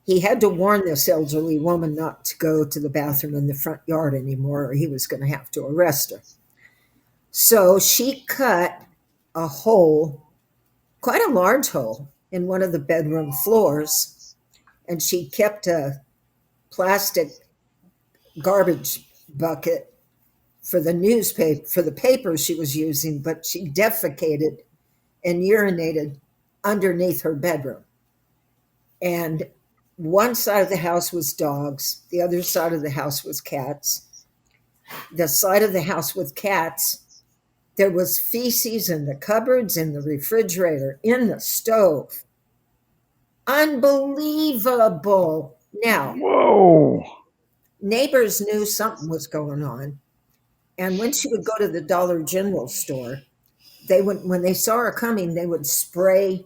He had to warn this elderly woman not to go to the bathroom in the front yard anymore, or he was going to have to arrest her. So she cut a hole, quite a large hole, in one of the bedroom floors, and she kept a plastic garbage bucket for the newspaper, for the paper she was using, but she defecated and urinated underneath her bedroom. And one side of the house was dogs, the other side of the house was cats. The side of the house with cats, there was feces in the cupboards, in the refrigerator, in the stove. Unbelievable. Now, Whoa. neighbors knew something was going on. And when she would go to the Dollar General store, they would, when they saw her coming, they would spray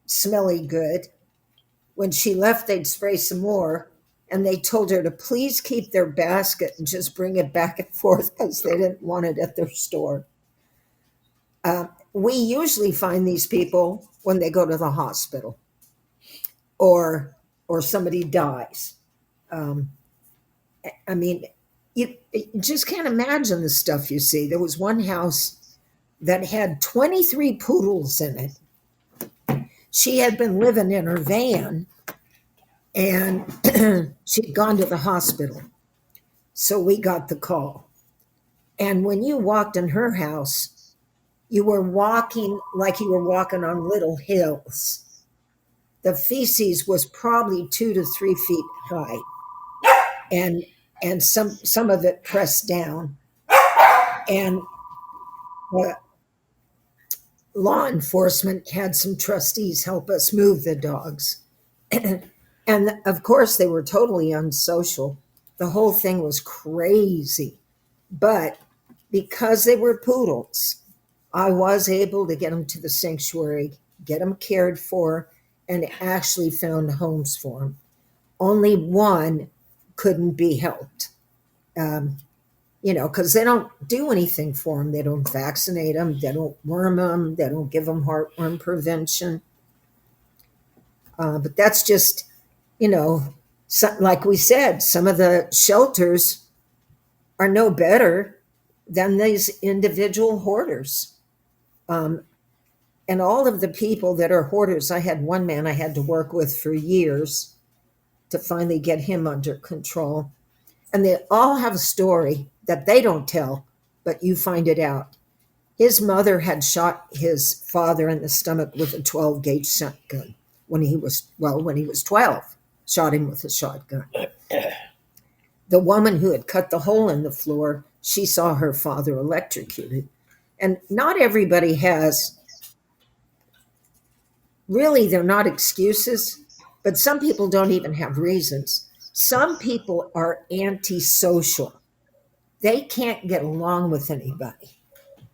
smelly good. When she left, they'd spray some more. And they told her to please keep their basket and just bring it back and forth because they didn't want it at their store. We usually find these people when they go to the hospital. or or somebody dies. Um, I mean, you just can't imagine the stuff you see. There was one house that had 23 poodles in it. She had been living in her van and she'd gone to the hospital. So we got the call. And when you walked in her house, you were walking like you were walking on little hills. The feces was probably 2 to 3 feet high, and some of it pressed down. And uh, law enforcement had some trustees help us move the dogs. And of course, they were totally unsocial. The whole thing was crazy. But because they were poodles, I was able to get them to the sanctuary, get them cared for, and actually found homes for them. Only one couldn't be helped. Um, because they don't do anything for them. They don't vaccinate them. They don't worm them. They don't give them heartworm prevention. But that's just, like we said, some of the shelters are no better than these individual hoarders. Um, and all of the people that are hoarders, I had one man I had to work with for years to finally get him under control. And they all have a story that they don't tell, but you find it out. His mother had shot his father in the stomach with a 12-gauge shotgun when he was 12, shot him with a shotgun. The woman who had cut the hole in the floor, she saw her father electrocuted. And not everybody has, really, they're not excuses, but some people don't even have reasons. Some people are antisocial. They can't get along with anybody.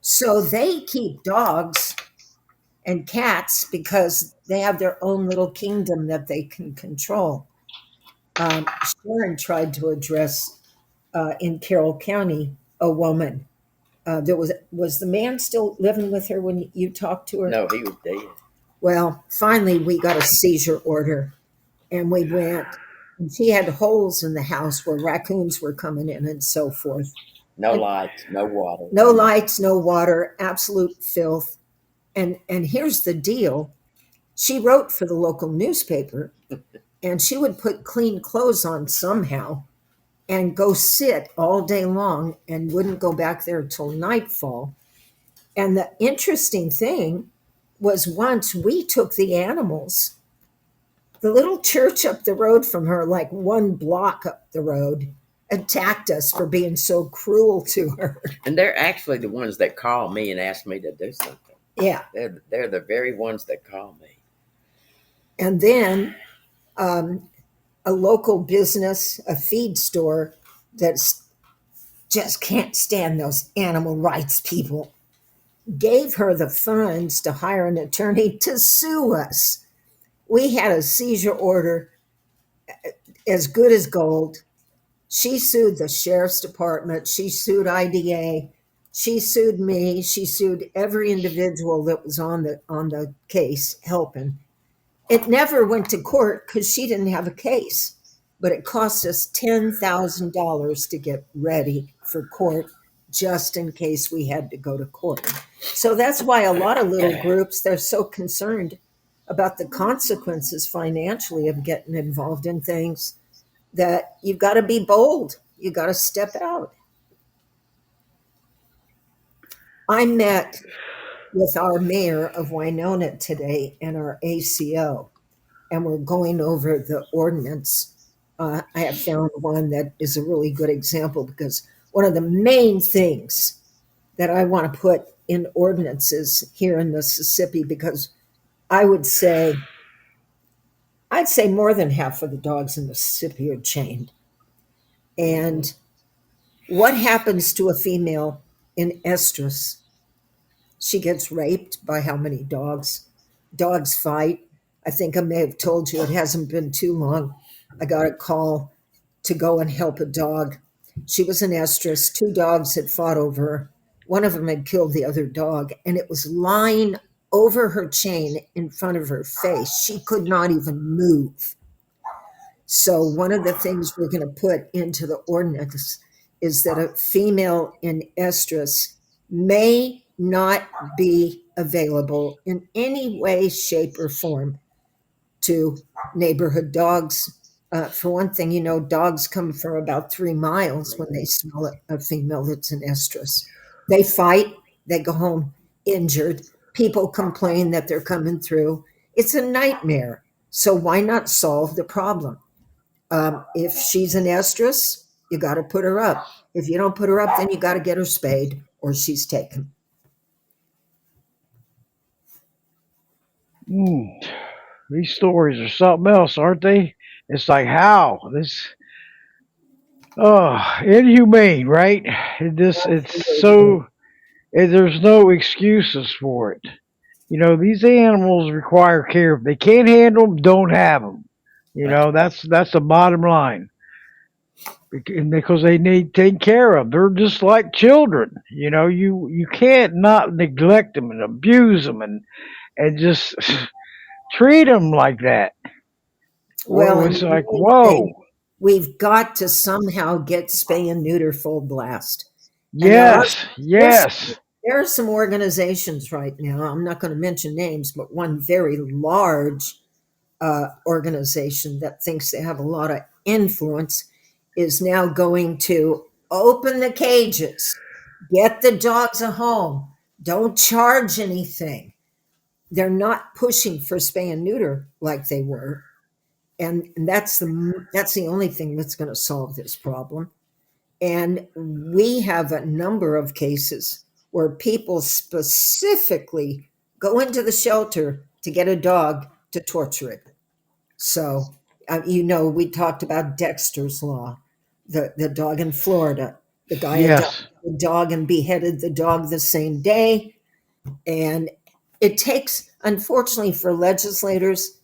So they keep dogs and cats because they have their own little kingdom that they can control. Sharon tried to address in Carroll County a woman. There was the man still living with her when you talked to her? No, he was dead. Well, finally we got a seizure order, and we went. And she had holes in the house where raccoons were coming in and so forth. No And lights, no water. no lights, no water, absolute filth. And here's the deal. She wrote for the local newspaper, and she would put clean clothes on somehow and go sit all day long and wouldn't go back there till nightfall. And the interesting thing was once we took the animals, the little church up the road from her, like 1 block up the road, attacked us for being so cruel to her. And they're actually the ones that call me and ask me to do something. Yeah. They're the very ones that call me. And then a local business, a feed store that's just can't stand those animal rights people, gave her the funds to hire an attorney to sue us. We had a seizure order as good as gold. She sued the sheriff's department. She sued IDA. She sued me. She sued every individual that was on the case helping. It never went to court because she didn't have a case, but it cost us $10,000 to get ready for court just in case we had to go to court. So that's why a lot of little groups, they're so concerned about the consequences financially of getting involved in things that you've got to be bold. You got to step out. I met with our mayor of Winona today and our ACO, and we're going over the ordinance. I have found one that is a really good example because one of the main things that I want to put in ordinances here in Mississippi, because I would say, I'd say more than half of the dogs in Mississippi are chained. And what happens to a female in estrus? She gets raped by how many dogs? Dogs fight. I think I may have told you it hasn't been too long. I got a call to go and help a dog. She was an estrus. 2 dogs had fought over her. One of them had killed the other dog, and it was lying over her chain in front of her face. She could not even move. So, one of the things we're going to put into the ordinance is that a female in estrus may not be available in any way, shape, or form to neighborhood dogs. For one thing, dogs come from about 3 miles when they smell a female that's in estrus. They fight, they go home injured. People complain that they're coming through. It's a nightmare. So, why not solve the problem? If she's an estrus, you got to put her up. If you don't put her up, then you got to get her spayed or she's taken. Mm, these stories are something else, aren't they? It's like how this, oh, inhumane, right? It's Absolutely. so there's no excuses for it. These animals require care. If they can't handle them, don't have them. That's That's the bottom line. Because they need taken care of. They're just like children. You can't not neglect them and abuse them and just treat them like that. Well, Whoa, and it's the like main thing, whoa. we've got to somehow get spay and neuter full blast. And Yes, there's yes, there are some organizations right now. I'm not going to mention names, but one very large organization that thinks they have a lot of influence is now going to open the cages, get the dogs a home, don't charge anything. They're not pushing for spay and neuter like they were, and that's the only thing that's going to solve this problem. And we have a number of cases where people specifically go into the shelter to get a dog to torture it. So, we talked about Dexter's Law, the dog in Florida. The guy adopted yes. the dog and beheaded the dog the same day. And it takes, unfortunately, for legislators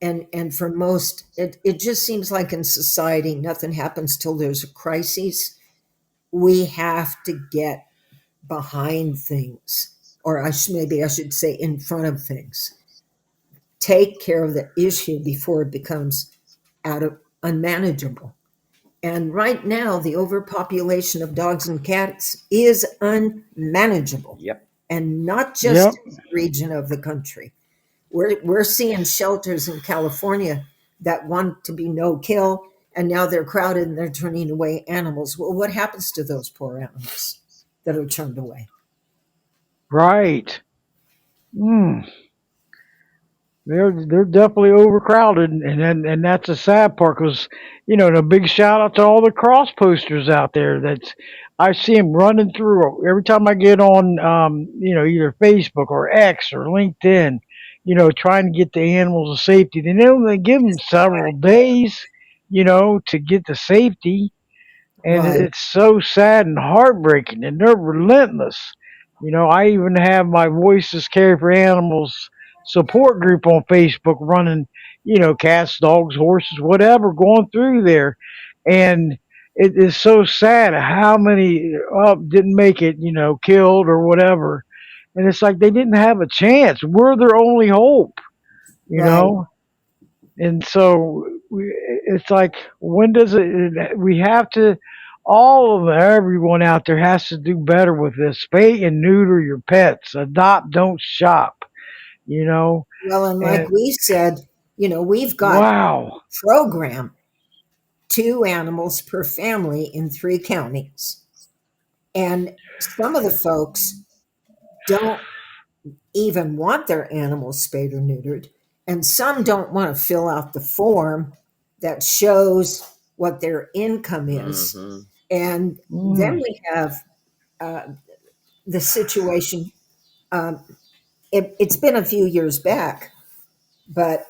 and for most, it just seems like in society, nothing happens till there's a crisis. We have to get behind things, or maybe I should say in front of things. Take care of the issue before it becomes out of unmanageable. And right now, the overpopulation of dogs and cats is unmanageable, Yep. and not Yep. just in this region of the country. We're seeing shelters in California that want to be no kill, and now they're crowded and they're turning away animals. Well, what happens to those poor animals that are turned away? Right. Mm. They're definitely overcrowded, and that's a sad part. Because and a big shout out to all the cross posters out there. That's I see them running through every time I get on, either Facebook or X or LinkedIn. Trying to get the animals to safety. They give them several days, to get to safety, and Right, it's so sad and heartbreaking, and they're relentless. I even have my Voices Care for Animals support group on Facebook running, cats, dogs, horses, whatever, going through there, and it is so sad how many didn't make it, killed or whatever, and it's like they didn't have a chance. We're their only hope, you right. know. And so it's like, when does it? We have to. All of everyone out there has to do better with this. Spay and neuter your pets. Adopt, don't shop. You know. Well, and like And we said, we've got wow. program 2 animals per family in 3 counties. And some of the folks don't even want their animals spayed or neutered. And some don't want to fill out the form that shows what their income is. Mm-hmm. And then Mm, we have uh, the situation. Um, it's been a few years back, but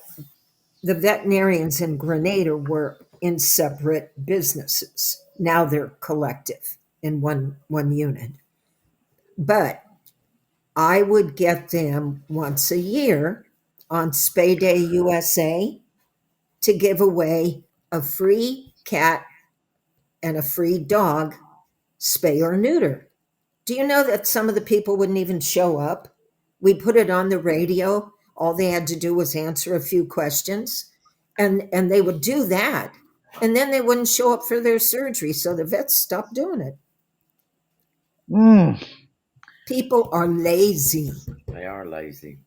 the veterinarians in Grenada were in separate businesses. Now they're collective in one unit. But I would get them once a year on Spay Day USA to give away a free cat and a free dog, spay or neuter. Do you know that some of the people wouldn't even show up? We put it on the radio. All they had to do was answer a few questions, and they would do that. And then they wouldn't show up for their surgery. So the vets stopped doing it. Mm. People are lazy They are lazy.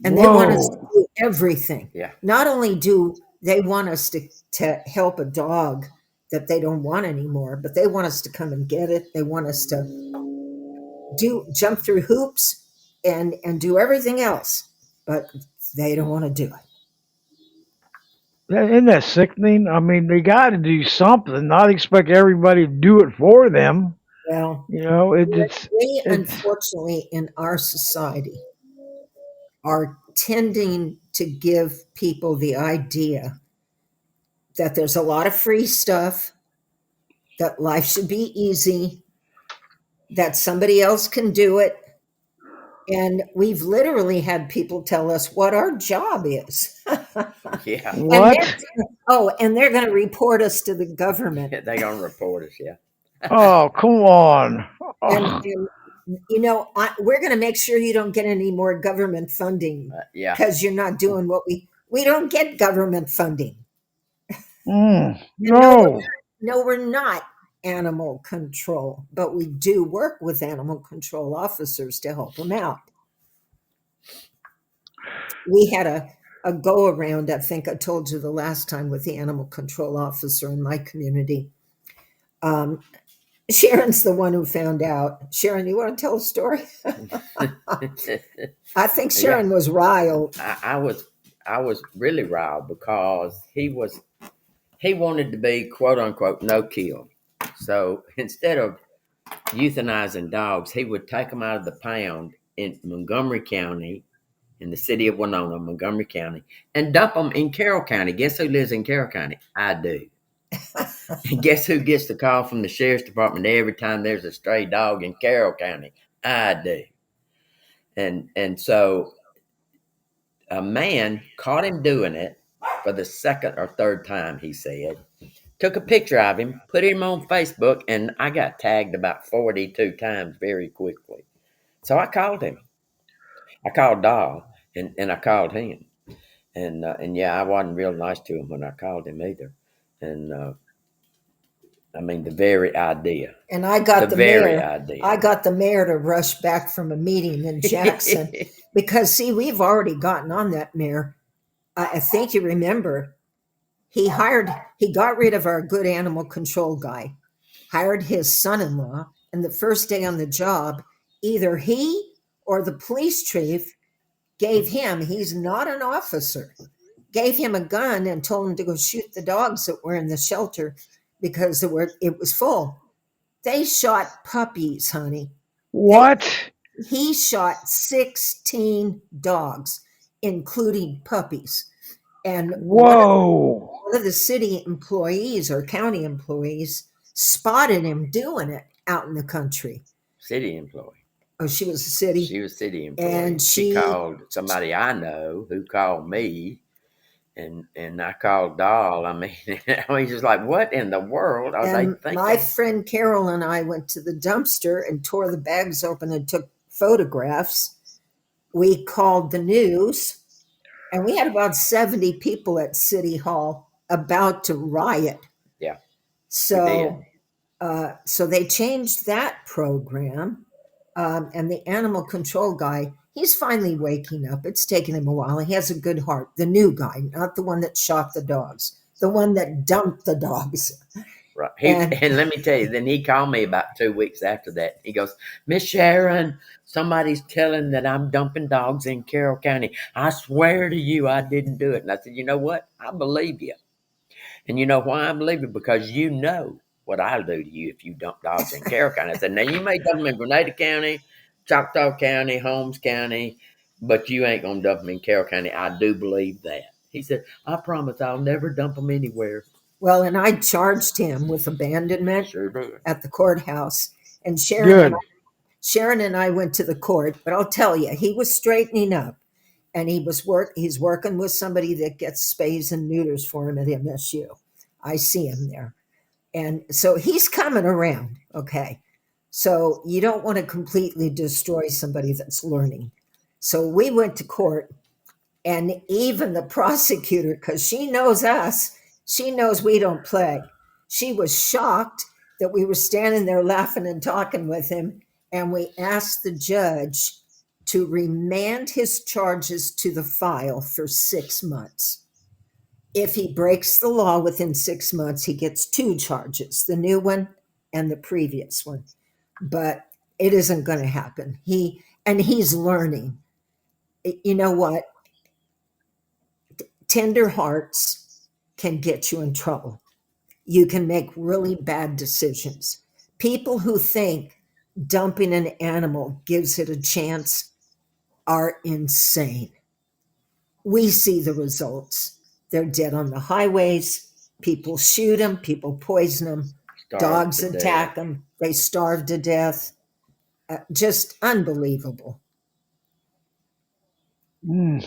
and they want us to Whoa. do everything. Yeah. Not only do they want us to help a dog that they don't want anymore, but they want us to come and get it. They want us to jump through hoops and do everything else, but they don't want to do it. Isn't that sickening? I mean, they got to do something, not expect everybody to do it for them. Well, You know, we it's unfortunately in our society are tending to give people the idea that there's a lot of free stuff, that life should be easy, that somebody else can do it. And we've literally had people tell us what our job is. Yeah. And what? they're going to report us to the government. They gonna report us. Yeah. Oh, come on. And, Oh, and we're going to make sure you don't get any more government funding Yeah. because you're not doing what we don't get government funding. And no. no, we're not animal control, but we do work with animal control officers to help them out. We had a go around, I think I told you the last time, with the animal control officer in my community. Sharon's the one who found out. Sharon, you want to tell a story? I think Yeah. Sharon was riled. I was really riled because he wanted to be quote unquote no kill. So instead of euthanizing dogs, he would take them out of the pound in Montgomery County, in the city of Winona, Montgomery County, and dump them in Carroll County. Guess who lives in Carroll County? I do. And guess who gets the call from the sheriff's department every time there's a stray dog in Carroll County? I do. And so a man caught him doing it for the second or third time, he said. Took a picture of him, put him on Facebook, and I got tagged about 42 times very quickly. So I called him. I called Dahl, and I called him. And yeah, I wasn't real nice to him when I called him either. And I mean, the very idea. And I got The the very mayor. idea. I got the mayor to rush back from a meeting in Jackson because, see, we've already gotten on that mayor. I think you remember he got rid of our good animal control guy, hired his son-in-law, and the first day on the job, either he or the police chief gave him, he's not an officer, gave him a gun and told him to go shoot the dogs that were in the shelter because it was full. They shot puppies, honey. What? He shot 16 dogs, including puppies. And Whoa. one of the city employees or county employees spotted him doing it out in the country. City employee. Oh, she was a city. She was city employee. And she called somebody I know who called me, and I called Dahl. I mean, he's just like, what in the world are they thinking? My friend Carol and I went to the dumpster and tore the bags open and took photographs. We called the news, and we had about 70 people at City Hall about to riot. Yeah. So they changed that program. And the animal control guy, he's finally waking up. It's taken him a while. He has a good heart. The new guy, not the one that shot the dogs, the one that dumped the dogs. Right. And let me tell you, then he called me about 2 weeks after that. He goes, Miss Sharon, somebody's telling that I'm dumping dogs in Carroll County. I swear to you, I didn't do it. And I said, you know what? I believe you. And you know why I believe it? Because you know what I'll do to you if you dump dogs in Carroll County. I said, now you may dump them in Grenada County, Choctaw County, Holmes County, but you ain't going to dump them in Carroll County. I do believe that. He said, I promise I'll never dump them anywhere. Well, and I charged him with abandonment Sure did. at the courthouse. And Good. Sharon and I went to the court, but I'll tell you, he was straightening up. And he's working with somebody that gets spays and neuters for him at MSU. I see him there. And so he's coming around. Okay. So you don't want to completely destroy somebody that's learning. So we went to court, and even the prosecutor, because she knows us, she knows we don't play. She was shocked that we were standing there laughing and talking with him. And we asked the judge to remand his charges to the file for 6 months. If he breaks the law within 6 months, he gets two charges, the new one and the previous one. But it isn't going to happen. He's learning. You know what? Tender hearts can get you in trouble. You can make really bad decisions. People who think dumping an animal gives it a chance are insane. We see the results. They're dead on the highways. People shoot them, people poison them, Starved dogs to death. attack them, they starve to death. Just unbelievable. Mm,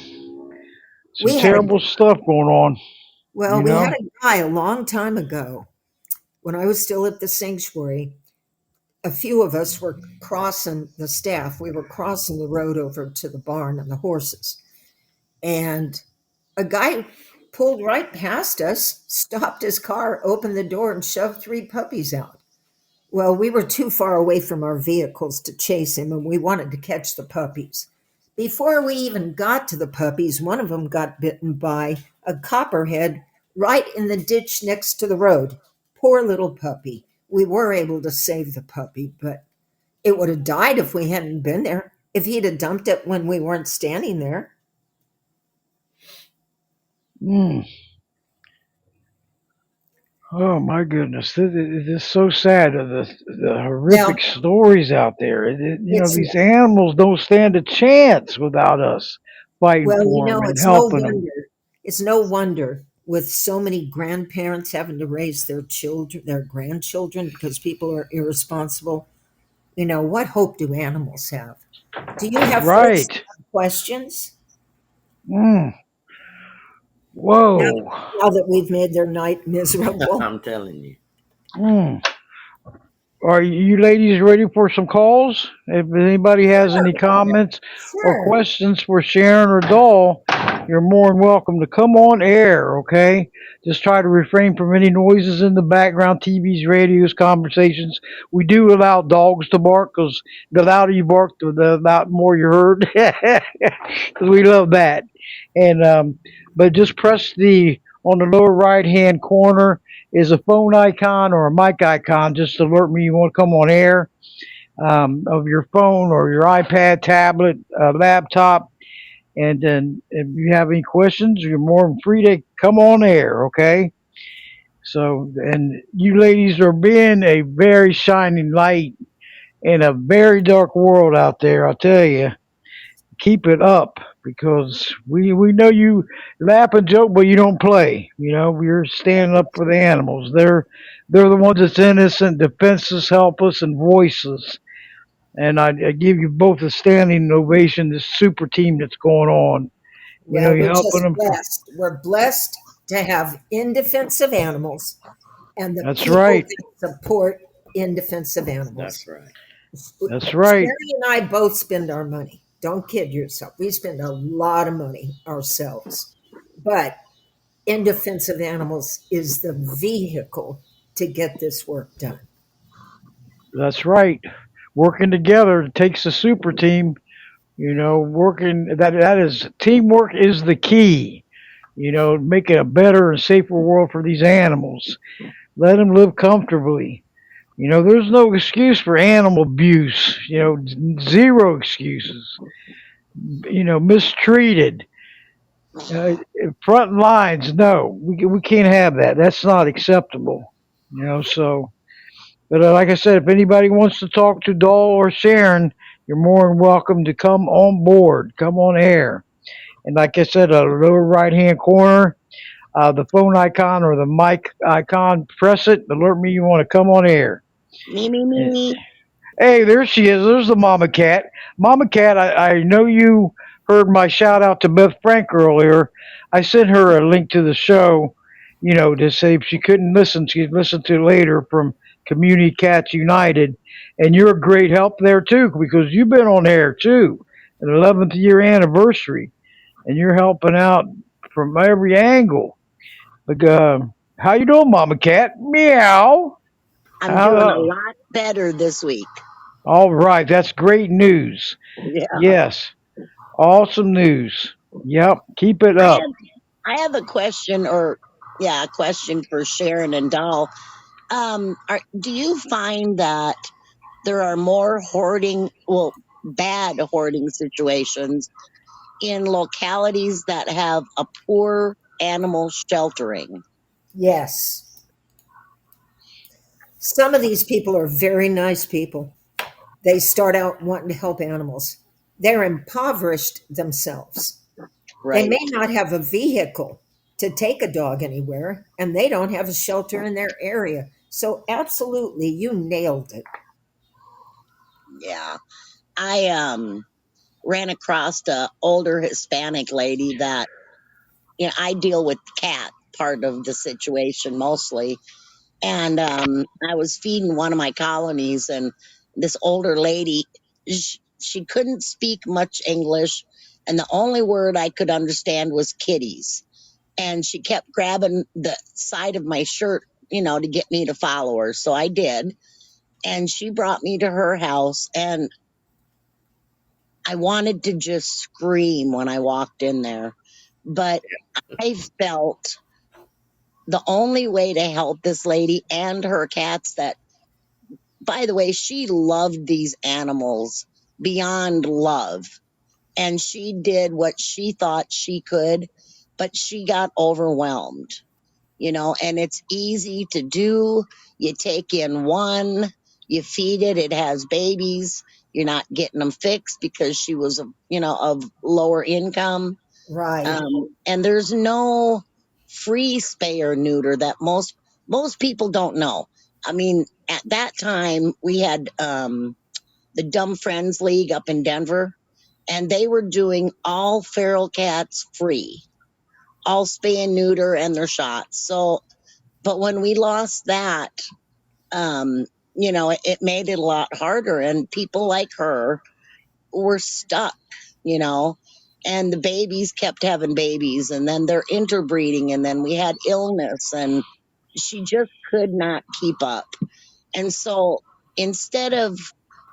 some We had a terrible stuff going on, well, you we had know? a guy a long time ago when I was still at the sanctuary. A few of us were crossing the staff. We were crossing the road over to the barn and the horses. And a guy pulled right past us, stopped his car, opened the door, and shoved three puppies out. Well, we were too far away from our vehicles to chase him, and we wanted to catch the puppies. Before we even got to the puppies, one of them got bitten by a copperhead right in the ditch next to the road. Poor little puppy. We were able to save the puppy, but it would have died if we hadn't been there, if he'd have dumped it when we weren't standing there. Mm. Oh my goodness, it is so sad. The Well, horrific stories out there. it's These animals don't stand a chance without us fighting well, for them and it's no helping them. wonder. It's no wonder with so many grandparents having to raise their children, their grandchildren, because people are irresponsible. What hope do animals have? Do you have folks that Right. have questions Mm. now, Whoa. now that we've made their night miserable? I'm telling you. Mm. Are you ladies ready for some calls? If anybody has any comments or Sure. questions for Sharon or Doll, you're more than welcome to come on air, okay? Just try to refrain from any noises in the background, TVs, radios, conversations. We do allow dogs to bark because the louder you bark, the more you're heard. 'Cause we love that. And but just press the on the lower right hand corner is a phone icon or a mic icon. Just to alert me you want to come on air of your phone or your iPad, tablet, laptop. And then if you have any questions, you're more than free to come on air, okay? So, and you ladies are being a very shining light in a very dark world out there, I'll tell you. Keep it up because we know you laugh and joke, but you don't play. You know, we're standing up for the animals. They're the ones that's innocent, defenseless, helpless, and voiceless. And I give you both a standing ovation. This super team that's going on. You know, Well, you're we're helping just them. blessed. We're blessed to have indefensive animals and the That's people right. that support indefensive That's animals. right. That's Sherry right. and I both spend our money. Don't kid yourself. We spend a lot of money ourselves. But indefensive animals is the vehicle to get this work done. That's right. Working together it takes a super team. You know, working that is teamwork is the key. You know, making a better and safer world for these animals. Let them live comfortably. You know, there's no excuse for animal abuse. You know, zero excuses. You know, mistreated. Uh, Front lines, no, we can't have that. That's not acceptable. You know, so, but like I said, if anybody wants to talk to Doll or Sharon, you're more than welcome to come on board, come on air. And like I said, lower right hand corner, the phone icon or the mic icon, press it, alert me you want to come on air. Me, me, me. Hey, there she is. There's the mama cat. Mama cat, I know you heard my shout out to Beth Frank earlier. I sent her a link to the show, you know, to say if she couldn't listen, she'd listen to it later from Community Cats United. And you're a great help there too, because you've been on air too. an 11th year anniversary, and you're helping out from every angle. Like, how you doing, Mama Cat? Meow. I'm How, doing a lot better this week. all right, that's great news. Yeah. Yes, awesome news. Yep, keep it I up. have I have a question or yeah, a question for Sharon and Doll. Do you find that there are more bad hoarding situations in localities that have a poor animal sheltering? Yes. Some of these people are very nice people. They start out wanting to help animals. They're impoverished themselves. They Right. may not have a vehicle to take a dog anywhere, and they don't have a shelter in their area. So, absolutely, you nailed it. Yeah. I ran across a older Hispanic lady that I deal with cat part of the situation mostly. And I was feeding one of my colonies, and this older lady, she couldn't speak much English, and the only word I could understand was kitties. And she kept grabbing the side of my shirt, to get me to follow her. So I did. And she brought me to her house, and I wanted to just scream when I walked in there. But I felt the only way to help this lady and her cats that, by the way, she loved these animals beyond love. And she did what she thought she could, but she got overwhelmed, and it's easy to do. You take in one, you feed it, it has babies. You're not getting them fixed because she was, of lower income. Right. And there's no free spay or neuter that most people don't know. I mean, at that time we had the Dumb Friends League up in Denver, and they were doing all feral cats free, all spay and neuter and their shots. So, but when we lost that, um, it made it a lot harder, and people like her were stuck, you know, and the babies kept having babies, and then they're interbreeding, and then we had illness, and she just could not keep up. And so instead of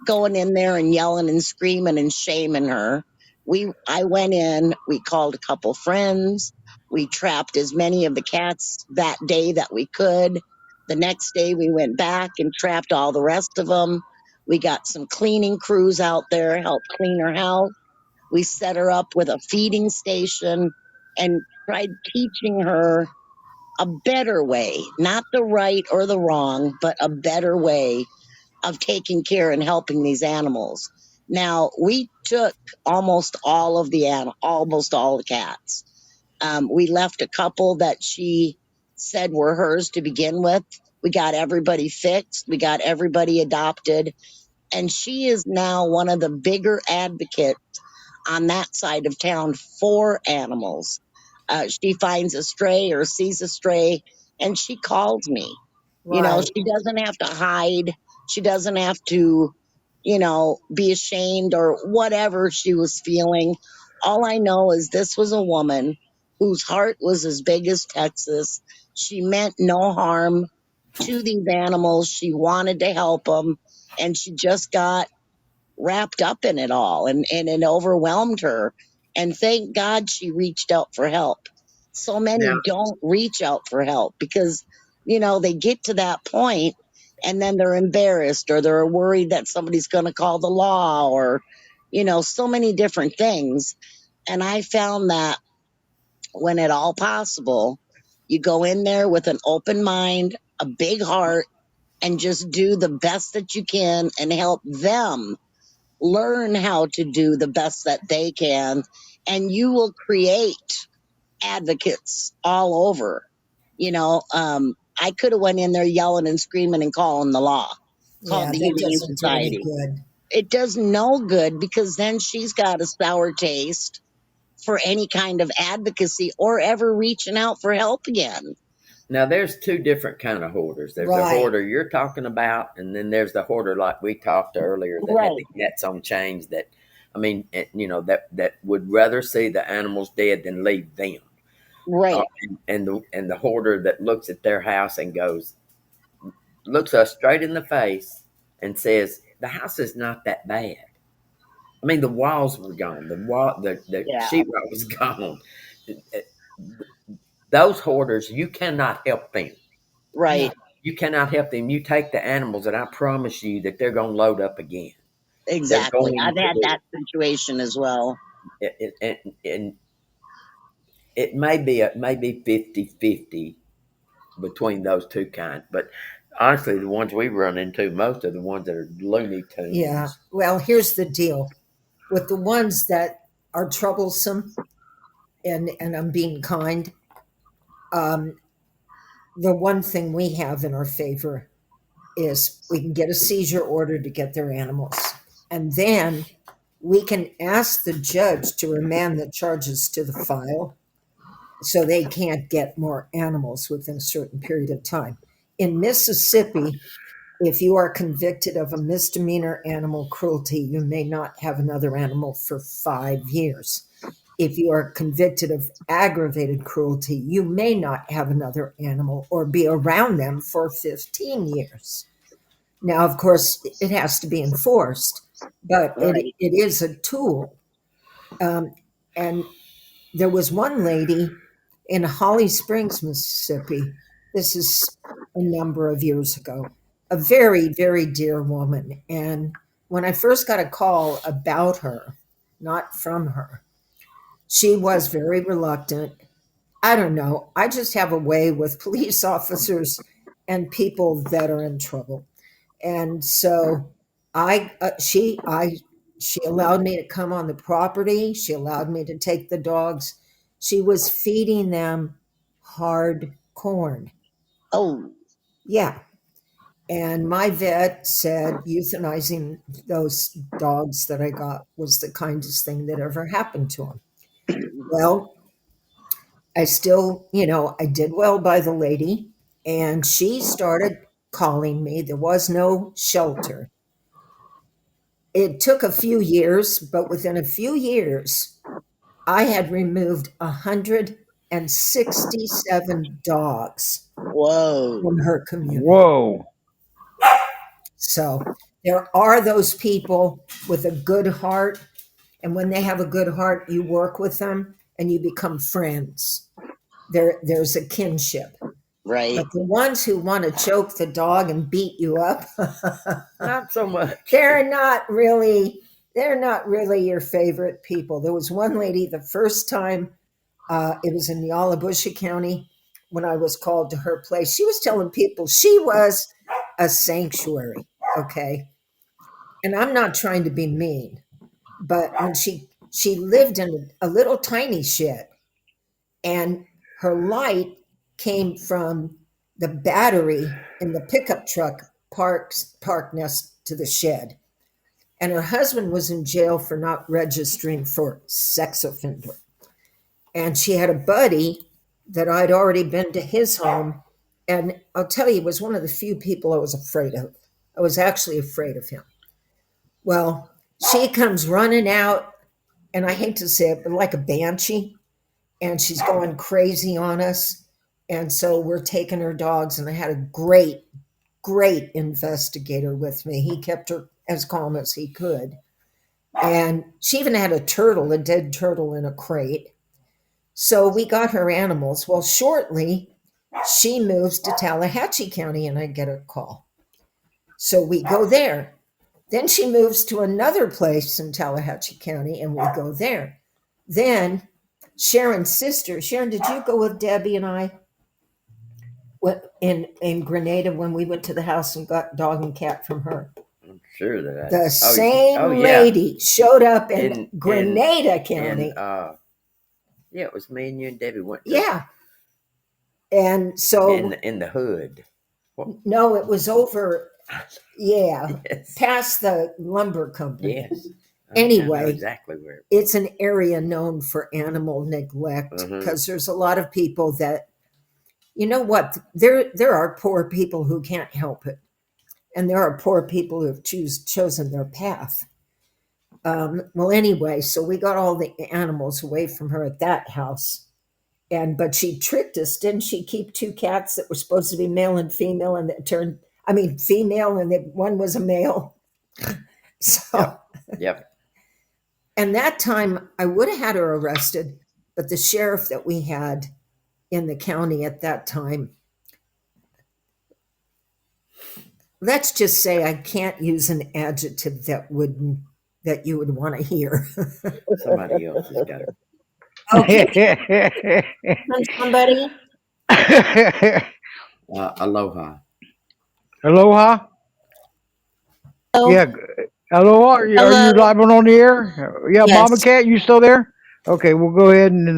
going in there and yelling and screaming and shaming her, I went in, we called a couple friends, we trapped as many of the cats that day that we could. The next day we went back and trapped all the rest of them. We got some cleaning crews out there, helped clean her house. We set her up with a feeding station and tried teaching her a better way, not the right or the wrong, but a better way of taking care and helping these animals. Now, we took almost all the cats. We left a couple that she said were hers to begin with. We got everybody fixed. We got everybody adopted. And she is now one of the bigger advocates on that side of town for animals. She finds a stray or sees a stray, and she calls me. Right. She doesn't have to hide. She doesn't have to, be ashamed or whatever she was feeling. All I know is this was a woman whose heart was as big as Texas. She meant no harm to these animals. She wanted to help them, and she just got wrapped up in it all, and it overwhelmed her. And thank God she reached out for help. So many Now, don't reach out for help because, they get to that point and then they're embarrassed or they're worried that somebody's going to call the law or, so many different things. And I found that when at all possible, you go in there with an open mind, a big heart, and just do the best that you can and help them learn how to do the best that they can, and you will create advocates all over. I could have went in there yelling and screaming and calling the law, called Yeah, the that Humane doesn't do any Society. good. It does no good because then she's got a sour taste for any kind of advocacy or ever reaching out for help again. now there's two different kind of hoarders. There's the Right. hoarder you're talking about, and then there's the hoarder like we talked earlier that had Right. the nets on chains that I mean, that would rather see the animals dead than leave them. Right. And the hoarder that looks at their house and looks us straight in the face and says, "The house is not that bad." I mean, the walls were gone. The Yeah. sheetrock was gone. Those hoarders, you cannot help them. No. Right. You cannot help them. You take the animals, and I promise you that they're going to load up again. They're Exactly. going I've to had do that situation as well. it. And it may be 50-50 between those two kinds. But honestly, the ones we run into, most of the ones that are Looney Yeah. Tunes. Well, here's the deal with the ones that are troublesome, and I'm being kind. Um, the one thing we have in our favor is we can get a seizure order to get their animals. And then we can ask the judge to remand the charges to the file so they can't get more animals within a certain period of time. In Mississippi, if you are convicted of a misdemeanor animal cruelty, you may not have another animal for 5 years. If you are convicted of aggravated cruelty, you may not have another animal or be around them for 15 years. Now, of course, it has to be enforced, but it, Right. it is a tool. And there was one lady in Holly Springs, Mississippi. This is a number of years ago. A very, very dear woman. And when I first got a call about her, not from her, she was very reluctant. I don't know. I just have a way with police officers and people that are in trouble. And so she allowed me to come on the property. She allowed me to take the dogs. She was feeding them hard corn. Oh, Yeah. And my vet said euthanizing those dogs that I got was the kindest thing that ever happened to them. Well, I still, I did well by the lady, and she started calling me. There was no shelter. It took a few years, but within a few years, I had removed 167 dogs whoa. from her community. Whoa. So there are those people with a good heart. And when they have a good heart, you work with them and you become friends. There's a kinship. Right. But the ones who want to choke the dog and beat you up, Not so much. they're not really your favorite people. There was one lady the first time, it was in Yalobusha County, when I was called to her place. She was telling people she was a sanctuary. Okay. And I'm not trying to be mean, but when she lived in a little tiny shed, and her light came from the battery in the pickup truck parked next to the shed. And her husband was in jail for not registering for sex offender. And she had a buddy that I'd already been to his home. And I'll tell you, he was one of the few people I was afraid of. I was actually afraid of him. Well, she comes running out, and I hate to say it, but like a banshee, and she's going crazy on us. And so we're taking her dogs, and I had a great, great investigator with me. He kept her as calm as he could. And she even had a dead turtle in a crate. So we got her animals. Well, shortly, she moves to Tallahatchie County, and I get a call. So we go there. Then she moves to another place in Tallahatchie County, and we go there. Then Sharon's sister, Sharon, did you go with Debbie and I in Grenada when we went to the house and got dog and cat from her? I'm sure that The oh same yeah. lady showed up in In Grenada County. Yeah, it was me and you and Debbie went to Yeah. And so, in the hood. What? no, it was over, yeah, Yes. past the lumber company. Yes. I know Anyway, exactly where. it's an area known for animal neglect because there's a lot of people that, you know what, there are poor people who can't help it, and there are poor people who have chosen their path. Well, anyway, so we got all the animals away from her at that house. But she tricked us, didn't she? Keep two cats that were supposed to be male and female, and that turned, I mean, female, and one was a male. So, Yep. Yep. and that time I would have had her arrested, but the sheriff that we had in the county at that time, let's just say I can't use an adjective that you would want to hear. Somebody else has got it. Okay, somebody. Aloha. Aloha. Hello. Yeah. Aloha. Are you Hello. live on the air? Yeah, Mama Yes. Cat, you still there? Okay, we'll go ahead and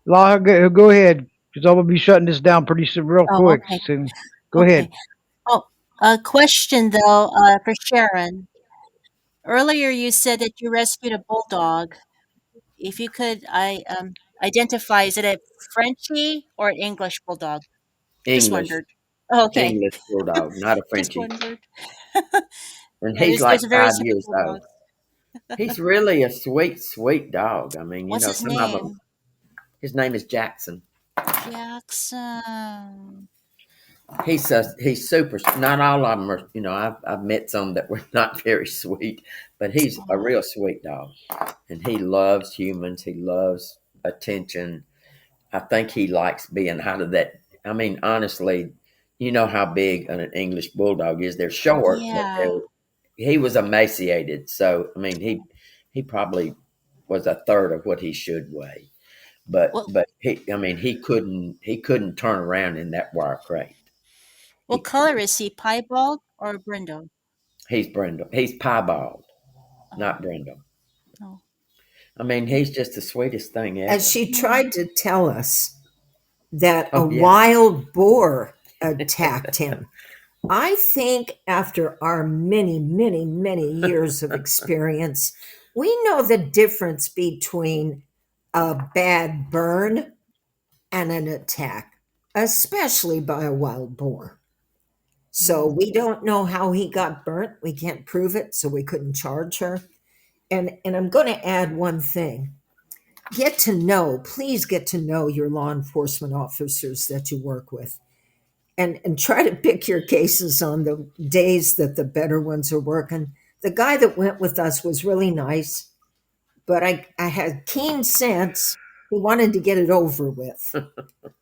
Law, go ahead, because I'm gonna be shutting this down pretty soon, real Oh, quick. okay. So, go Okay. ahead. Oh, a question though, for Sharon. Earlier you said that you rescued a bulldog. If you could, identify, is it a Frenchie or an English bulldog? Just English. wondered. Oh, okay. English bulldog, not a Just Frenchie. wondered. And Yeah, he's there's like various 5 type of years old. bulldogs. He's really a sweet, sweet dog. I mean, What's his some of them. name? His name is Jackson. Jackson. He's super. Not all of them are. I've met some that were not very sweet, but he's a Oh, real sweet dog, and he loves humans. He loves attention. I think he likes being out of that. I mean, honestly, you know how big an English bulldog is. They're short, but yeah. he was emaciated. So I mean, he probably was a third of what he should weigh. But What he couldn't turn around in that wire crate. what He color is he? Piebald or brindle? he's Brindle. He's piebald, Oh, not Brindle. no. I mean, he's just the sweetest thing As ever. she Yeah. tried to tell us that a Oh yeah. wild boar attacked him. I think after our many, many, many years of experience, we know the difference between a bad burn and an attack, especially by a wild boar. So Mm. we don't know how he got burnt. We can't prove it, so we couldn't charge her. And I'm going to add one thing. Please get to know your law enforcement officers that you work with. And try to pick your cases on the days that the better ones are working. The guy that went with us was really nice, but I had keen sense. He wanted to get it over with.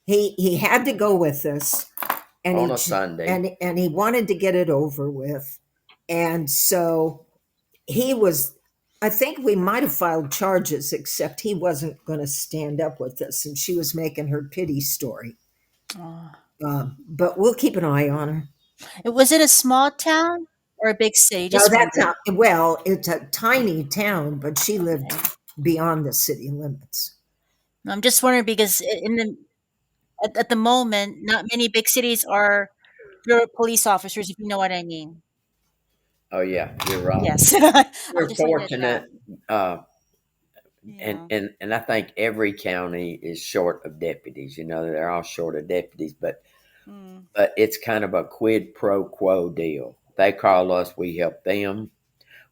He had to go with us, and On a Sunday. and he wanted to get it over with, and so he was. I think we might have filed charges, except he wasn't going to stand up with us, and she was making her pity story. Oh. But we'll keep an eye on her. Was it a small town or a big city? No, Just that's wondered. not, well, it's a tiny town, but she lived Okay. beyond the city limits. I'm just wondering because at the moment, not many big cities are bureau police officers, if you know what I mean. Oh yeah, you're right. Yes. I'll We're just leave it at that. fortunate, uh, and Yeah. and and I think every county is short of deputies. They're all short of deputies, Mm. but it's kind of a quid pro quo deal. They call us, we help them.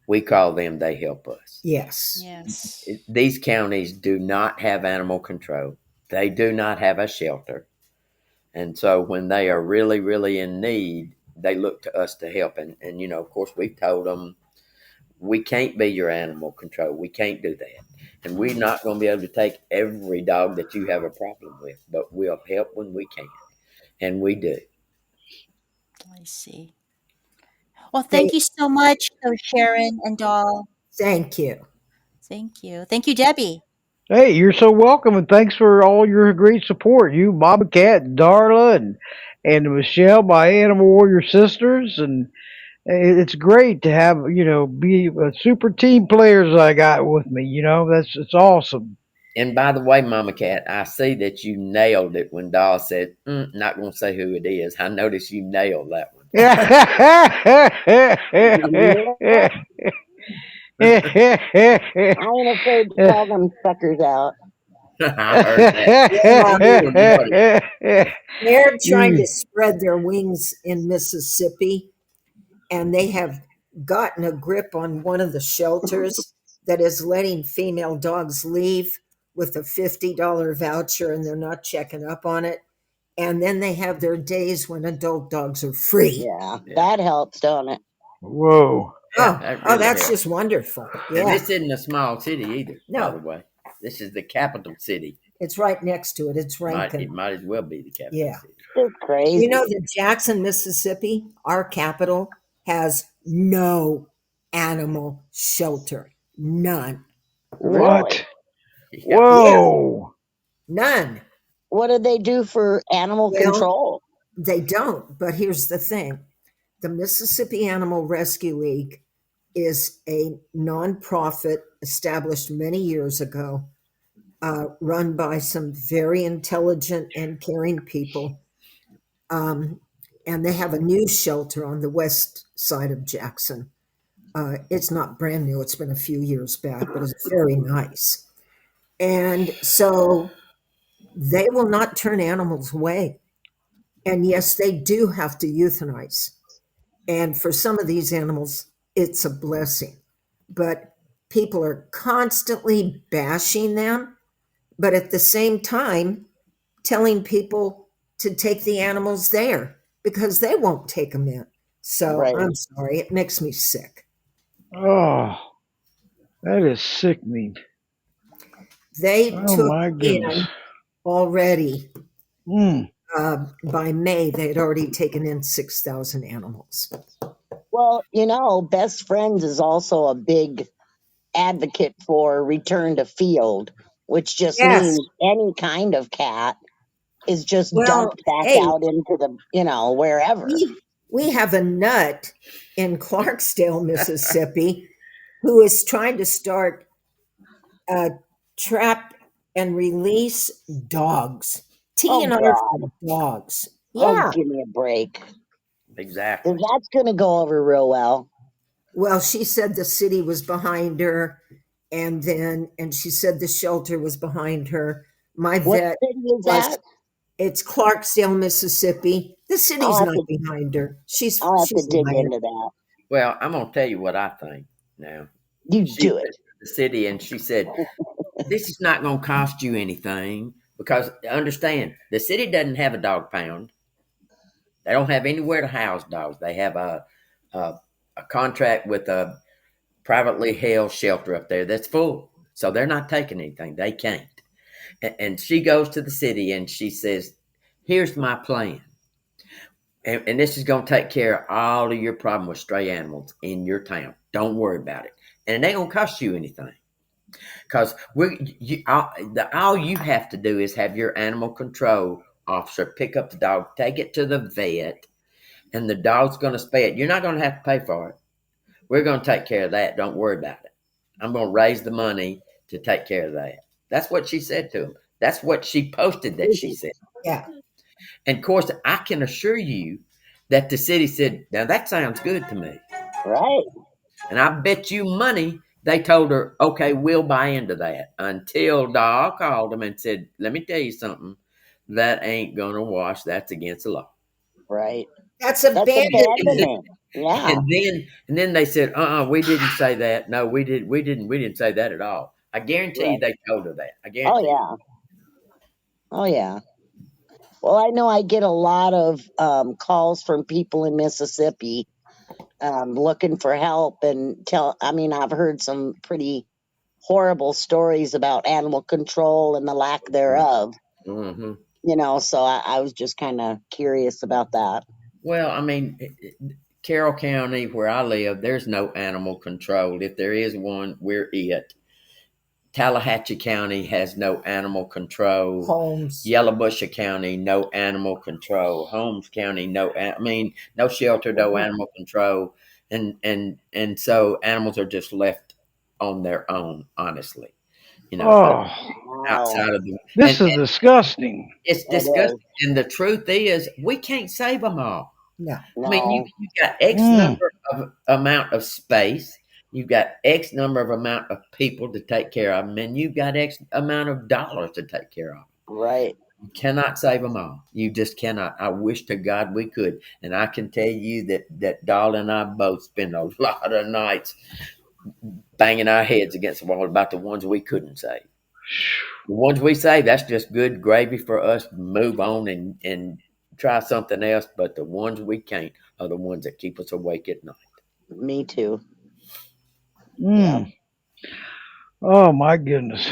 We call them, they help us. Yes. Yes. These counties do not have animal control. They do not have a shelter. And so when they are really, really in need, they look to us to help. And of course, we've told them, we can't be your animal control. We can't do that. And we're Mm. not going to be able to take every dog that you have a problem with, but we'll help when we can. And we do. I see. Well, thank They, you so much, Sharon and Doll. thank you. Thank you. Thank you, Debbie. Hey, you're so welcome, and thanks for all your great support. You, Mama Cat, Darla, and Michelle, my Animal Warrior sisters, and it's great to have be a super team players I got with me. That's it's awesome. And by the way, Mama Cat, I see that you nailed it when Doll said, not going to say who it is. I noticed you nailed that one. I ain't afraid to call them suckers out. I heard that. Yeah, You were naughty. they're trying to Mm. spread their wings in Mississippi, and they have gotten a grip on one of the shelters that is letting female dogs leave with a $50 voucher and they're not checking up on it. And then they have their days when adult dogs are free. Yeah, Yeah. that helps, don't it? Whoa. Yeah, Oh, that oh, really that's helps. just wonderful. And Yeah. this isn't a small city either, by the No, way. This is the capital city. it's right next to it. It's It Rankin. might as well be the capital Yeah. city. It's You know crazy. that Jackson, Mississippi, our capital, has no animal shelter. None. Really? What? Yeah. Yeah, Whoa. none. What do they do for animal Well, control? they don't. But here's the thing: the Mississippi Animal Rescue League is a nonprofit established many years ago, run by some very intelligent and caring people. Um, and they have a new shelter on the west side of Jackson. It's not brand new, it's been a few years back, but it's very nice. And so they will not turn animals away. And yes, they do have to euthanize. And for some of these animals, it's a blessing. But people are constantly bashing them, but at the same time, telling people to take the animals there because they won't take them in. So Right. I'm sorry, it makes me sick. Oh, that is sickening. They Oh took my goodness. in already, Mm. by May, they had already taken in 6,000 animals. Well, Best Friends is also a big advocate for return to field, which just Yes. means any kind of cat is just Well, dumped back hey, out into wherever. we have a nut in Clarksdale, Mississippi, who is trying to start trap and release dogs, Oh, TNR God. for dogs. Oh, Yeah. give me a break. 'Cause Exactly. that's going to go over real well. Well, she said the city was behind her, and she said the shelter was behind her. My What vet city is was that? it's Clarksdale, Mississippi. The I'll city's have not to behind her. She's I'll have to she's dig lying. into that. Well, I'm going to tell you what I think now. You She do went it. to the city and she said, this is not going to cost you anything because understand, the city doesn't have a dog pound. They don't have anywhere to house dogs. They have a, a contract with a privately held shelter up there that's full. So they're not taking anything. They can't. And she goes to the city and she says, here's my plan. And this is going to take care of all of your problem with stray animals in your town. Don't worry about it. And it ain't going to cost you anything. Because all you have to do is have your animal control officer pick up the dog, take it to the vet, and the dog's going to spay it. You're not going to have to pay for it. We're going to take care of that. Don't worry about it. I'm going to raise the money to take care of that. That's what she said to him. That's what she posted that she said. Yeah. And of course, I can assure you that the city said, now that sounds good to me. Right. And I bet you money they told her, okay, we'll buy into that. Until Doc called them and said, let me tell you something. That ain't going to wash. That's against the law. Right. That's That's abandonment. abandonment. Yeah. And then they said, we didn't say that. No, we didn't say that at all. I guarantee you Right. they told her that. I Oh guarantee you. yeah. Oh yeah. Well, I know I get a lot of calls from people in Mississippi looking for help and I've heard some pretty horrible stories about animal control and the lack thereof. Hmm. So I was just kind of curious about that. Well, I mean, Carroll County, where I live, there's no animal control. If there is one, we're it. Tallahatchie County has no animal control. Homes. Yellowbusha County, no animal control. Holmes County, no shelter, no animal control. And so animals are just left on their own, honestly. You know, Oh, Wow. outside of the this and is disgusting. it's It is. disgusting. And the truth is, we can't save them all. No. I mean, No. you got X Mm. number of amount of space. You've got X number of amount of people to take care of them, and you've got X amount of dollars to take care of them. Right. You cannot save them all. You just cannot. I wish to God we could. And I can tell you that Doll and I both spend a lot of nights banging our heads against the wall about the ones we couldn't save. The ones we save, that's just good gravy for us to move on and try something else. But the ones we can't are the ones that keep us awake at night. Me too. Yeah. Mm. Oh my goodness.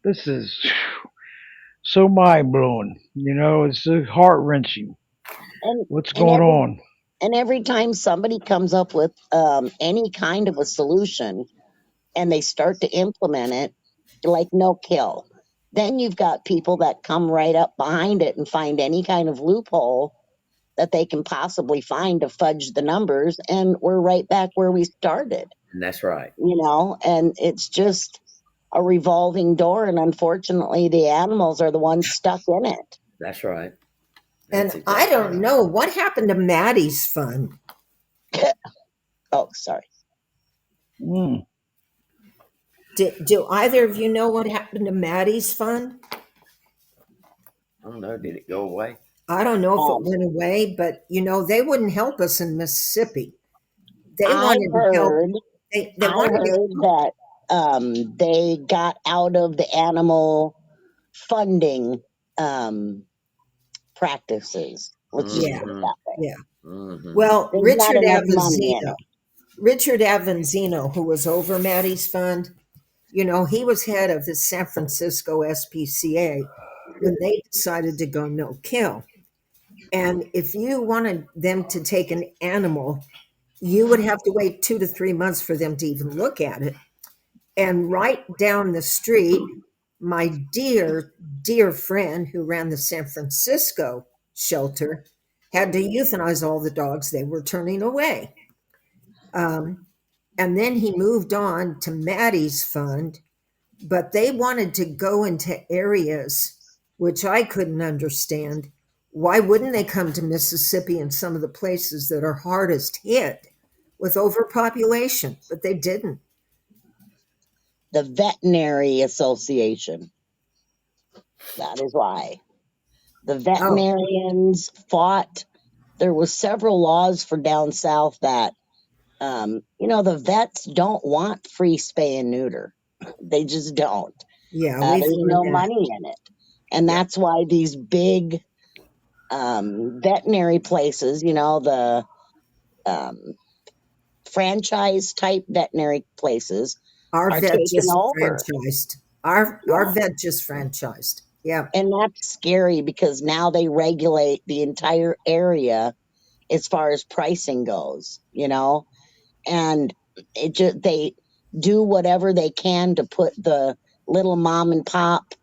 This is so mind blowing. It's so heart wrenching. And What's and going every on? and every time somebody comes up with any kind of a solution and they start to implement it, like no kill, then you've got people that come right up behind it and find any kind of loophole that they can possibly find to fudge the numbers, and we're right back where we started. And that's right. And it's just a revolving door, and unfortunately the animals are the ones stuck in it. That's right. That's And I exactly don't right. know what happened to Maddie's fund. Oh, sorry. Mm. Do either of you know what happened to Maddie's fund? I don't know. Did it go away? I don't know if it um, went away, but they wouldn't help us in Mississippi. They i wanted to help. heard They I wanted to heard help. that they got out of the animal funding um, practices. Let's just Yeah, put it Mm-hmm. that way. yeah. Mm-hmm. Well, There's not enough money in it. Richard Avanzino, who was over Maddie's fund, he was head of the San Francisco SPCA when they decided to go no kill. And if you wanted them to take an animal, you would have to wait 2 to 3 months for them to even look at it. And right down the street, my dear, dear friend who ran the San Francisco shelter had to euthanize all the dogs they were turning away. Um, and then he moved on to Maddie's fund, but they wanted to go into areas which I couldn't understand. Why wouldn't they come to Mississippi and some of the places that are hardest hit with overpopulation? But they didn't. The Veterinary Association. That is why. The Oh, veterinarians fought. There was several laws for down south that, the vets don't want free spay and neuter. They just don't. yeah, we've There's learned no that. money in it. And Yeah. that's why these big veterinary places, the um, franchise type veterinary places Our are vet taken just over. franchised. Our Yeah. vet just franchised. Yeah. And that's scary because now they regulate the entire area as far as pricing goes, and they do whatever they can to put the little mom and pop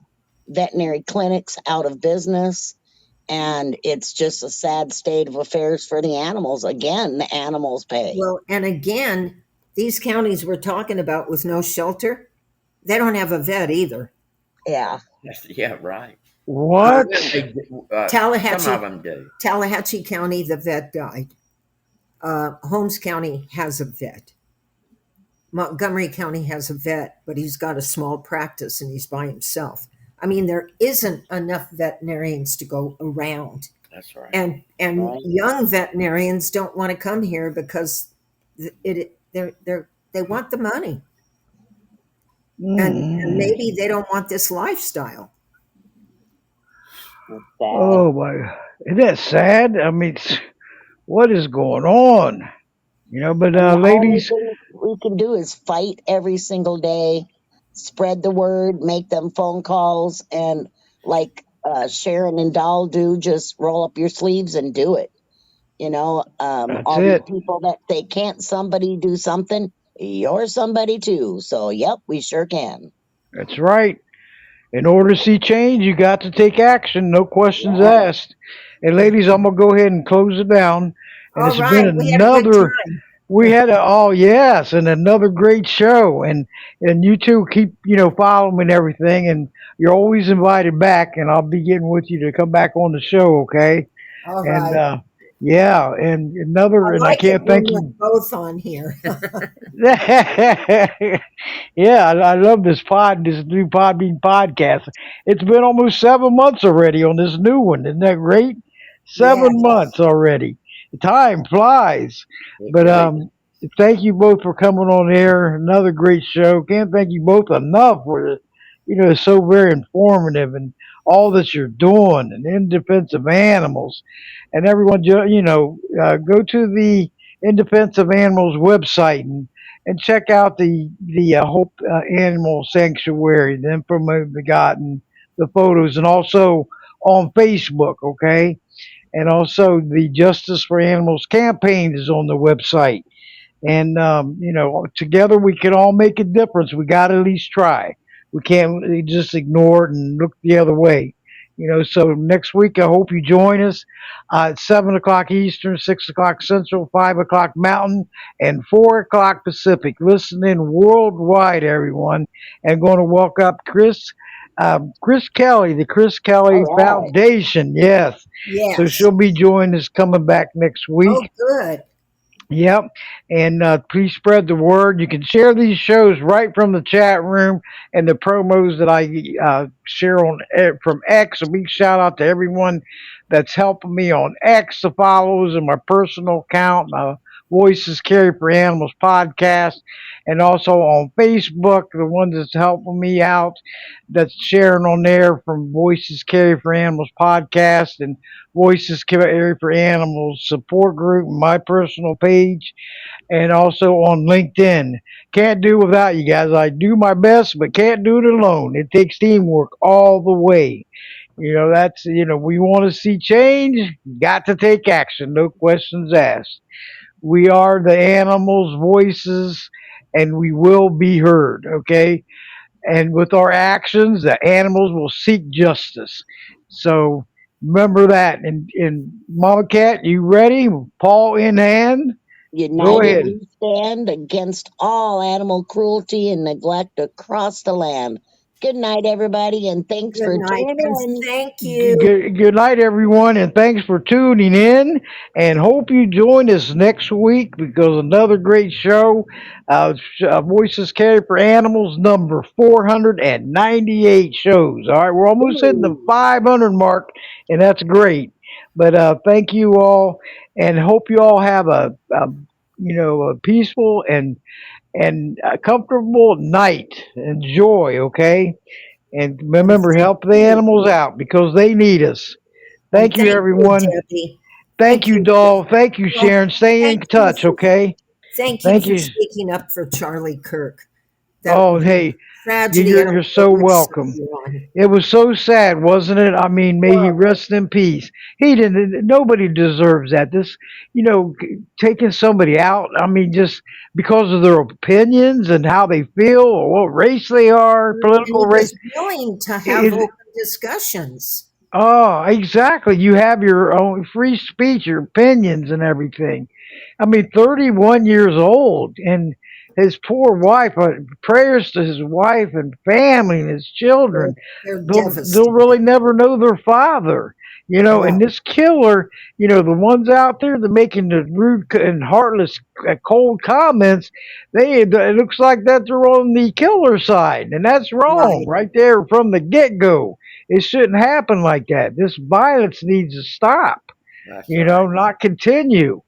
veterinary clinics out of business. And it's just a sad state of affairs for the animals. Again, the animals pay. Well, and again, these counties we're talking about with no shelter, they don't have a vet either. Yeah. Yeah, right. Uh, Well, What? some of Tallahatchie, them do. Tallahatchie County, the vet died. Holmes County has a vet. Montgomery County has a vet, but he's got a small practice and he's by himself. I mean, there isn't enough veterinarians to go around, That's right. and Right. young veterinarians don't want to come here because they want the money, and Mm. maybe they don't want this lifestyle. It's sad. Oh my! Isn't that sad? I mean, what is going on? But And the only ladies, thing we can do is fight every single day, spread the word, make them phone calls, and like Sharon and Doll do, just roll up your sleeves and do it. that's All these it. people that say, can't somebody do something? You're somebody too. So, yep, we sure can. That's right. In order to see change, you got to take action. No questions Yeah. asked. And ladies, I'm gonna go ahead and close it down. And All it's been right, we had a good another. time. We had a oh yes, and another great show. And you two keep following me and everything. And you're always invited back. And I'll be getting with you to come back on the show. Okay. All And right. Yeah, and I another, and I like it can't when thank we're you. both on here. Yeah, I love this new Podbean podcast. It's been almost 7 months already on this new one. Isn't that great? Yeah. 7 months already. Time flies. It But really thank you both for coming on here. Another great show. Can't thank you both enough for it. It's so very informative and all that you're doing and in defense of animals. And everyone, go to the In Defense of Animals website and check out the Hope Animal Sanctuary, the Info Begotten, the photos, and also on Facebook, okay? And also the Justice for Animals campaign is on the website. And together we can all make a difference. We got to at least try. We can't just ignore it and look the other way. So next week I hope you join us at 7 o'clock Eastern, 6 o'clock Central, 5 o'clock Mountain, and 4 o'clock Pacific. Listening worldwide, everyone, and going to welcome up Chris Kelly, the Chris All Kelly right. Foundation. Yes, so Yes. she'll be joining us coming back next Oh, week. good. Yep. And please spread the word. You can share these shows right from the chat room and the promos that I share on from X. A big shout out to everyone that's helping me on X, the follows, and my personal account, Voices Carry for Animals podcast, and also on Facebook, the ones that's helping me out, that's sharing on there from Voices Carry for Animals podcast and Voices Carry for Animals support group, my personal page, and also on LinkedIn. Can't do without you guys. I do my best, but can't do it alone. It takes teamwork all the way. We want to see change, got to take action, no questions asked. We are the animals' voices, and we will be heard, okay? And with our actions, the animals will seek justice. So remember that. And Mama Cat, you ready? Paw in hand? Go United ahead. we stand against all animal cruelty and neglect across the land. Good night, everybody, and thanks Good for night. tuning And in. thank you. Good night, everyone, and thanks for tuning in. And hope you join us next week because another great show. Voices Carry for Animals, number 498 shows. All right, we're almost hitting the Woo. 500 mark, and that's great. But thank you all, and hope you all have a peaceful and a comfortable night. Enjoy, okay? And And remember, thank help the you. animals out because they need us. And Thank you, thank you, everyone. Debbie. Thank Thank you, you. Doll. Thank you, Well, Sharon. Stay in thank you touch, for okay? thank you Thank for you. speaking up for Charlie Kirk. That Oh, hey, tragedy. I don't you're know so which side welcome. you're on. It was so sad, wasn't it? I mean, may he Horrible. rest in peace. He didn't. Nobody deserves that. Taking somebody out. I mean, just because of their opinions and how they feel or what race they are, And political he race. was willing to have It, open discussions. Oh, exactly. You have your own free speech, your opinions, and everything. I mean, 31 years old, and his poor wife. Prayers to his wife and family and his They're, children. they're They'll devastated. really never know their father. No, And this killer, the ones out there that making the rude and heartless, cold comments, it looks like that they're on the killer side, and that's wrong right, right there from the get go. It shouldn't happen like that. This violence needs to stop, that's right. not continue.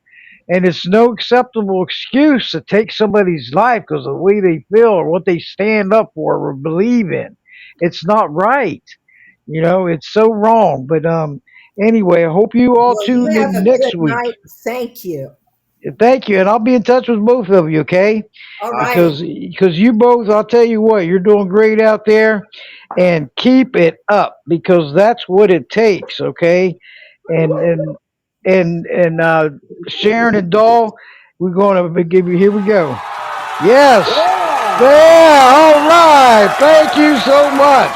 And it's no acceptable excuse to take somebody's life because of the way they feel or what they stand up for or believe in. It's not right. It's so wrong. But anyway, I hope you all well, you tune have in a next good week. night. Thank you. Thank you, and I'll be in touch with both of you, okay? All right. Because you both, I'll tell you what, you're doing great out there, and keep it up because that's what it takes, okay? And Sharon and Doll, we're going to give you. Here we go. Yes, Yeah. there. All right. Thank you so much.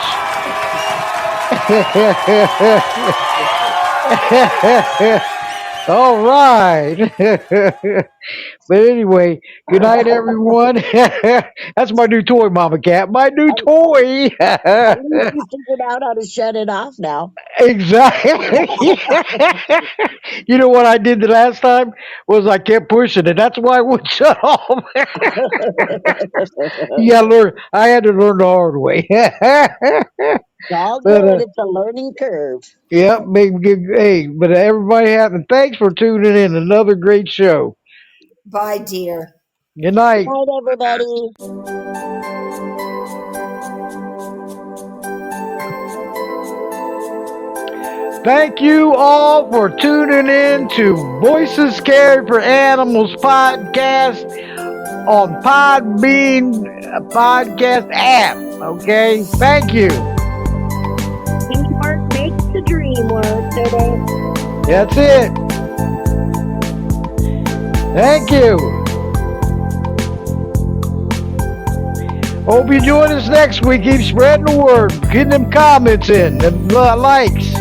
All right. But anyway, good night, everyone. That's my new toy, Mama Cat. My new toy. At least you figured out how to shut it off now. Exactly. You know what I did the last time was I kept pushing it. That's why it would shut off. You gotta learn. I had to learn the hard way. It's all But good. It's a learning curve. yeah, hey, but everybody have and thanks for tuning in. Another great show. Bye, dear. Good Good night. night, everybody. Thank you all for tuning in to Voices Cared for Animals podcast on Podbean podcast app. Okay, thank you. Teamwork makes the dream work, baby. That's it. Thank you. Hope you join us next week. Keep spreading the word, getting them comments in, them likes.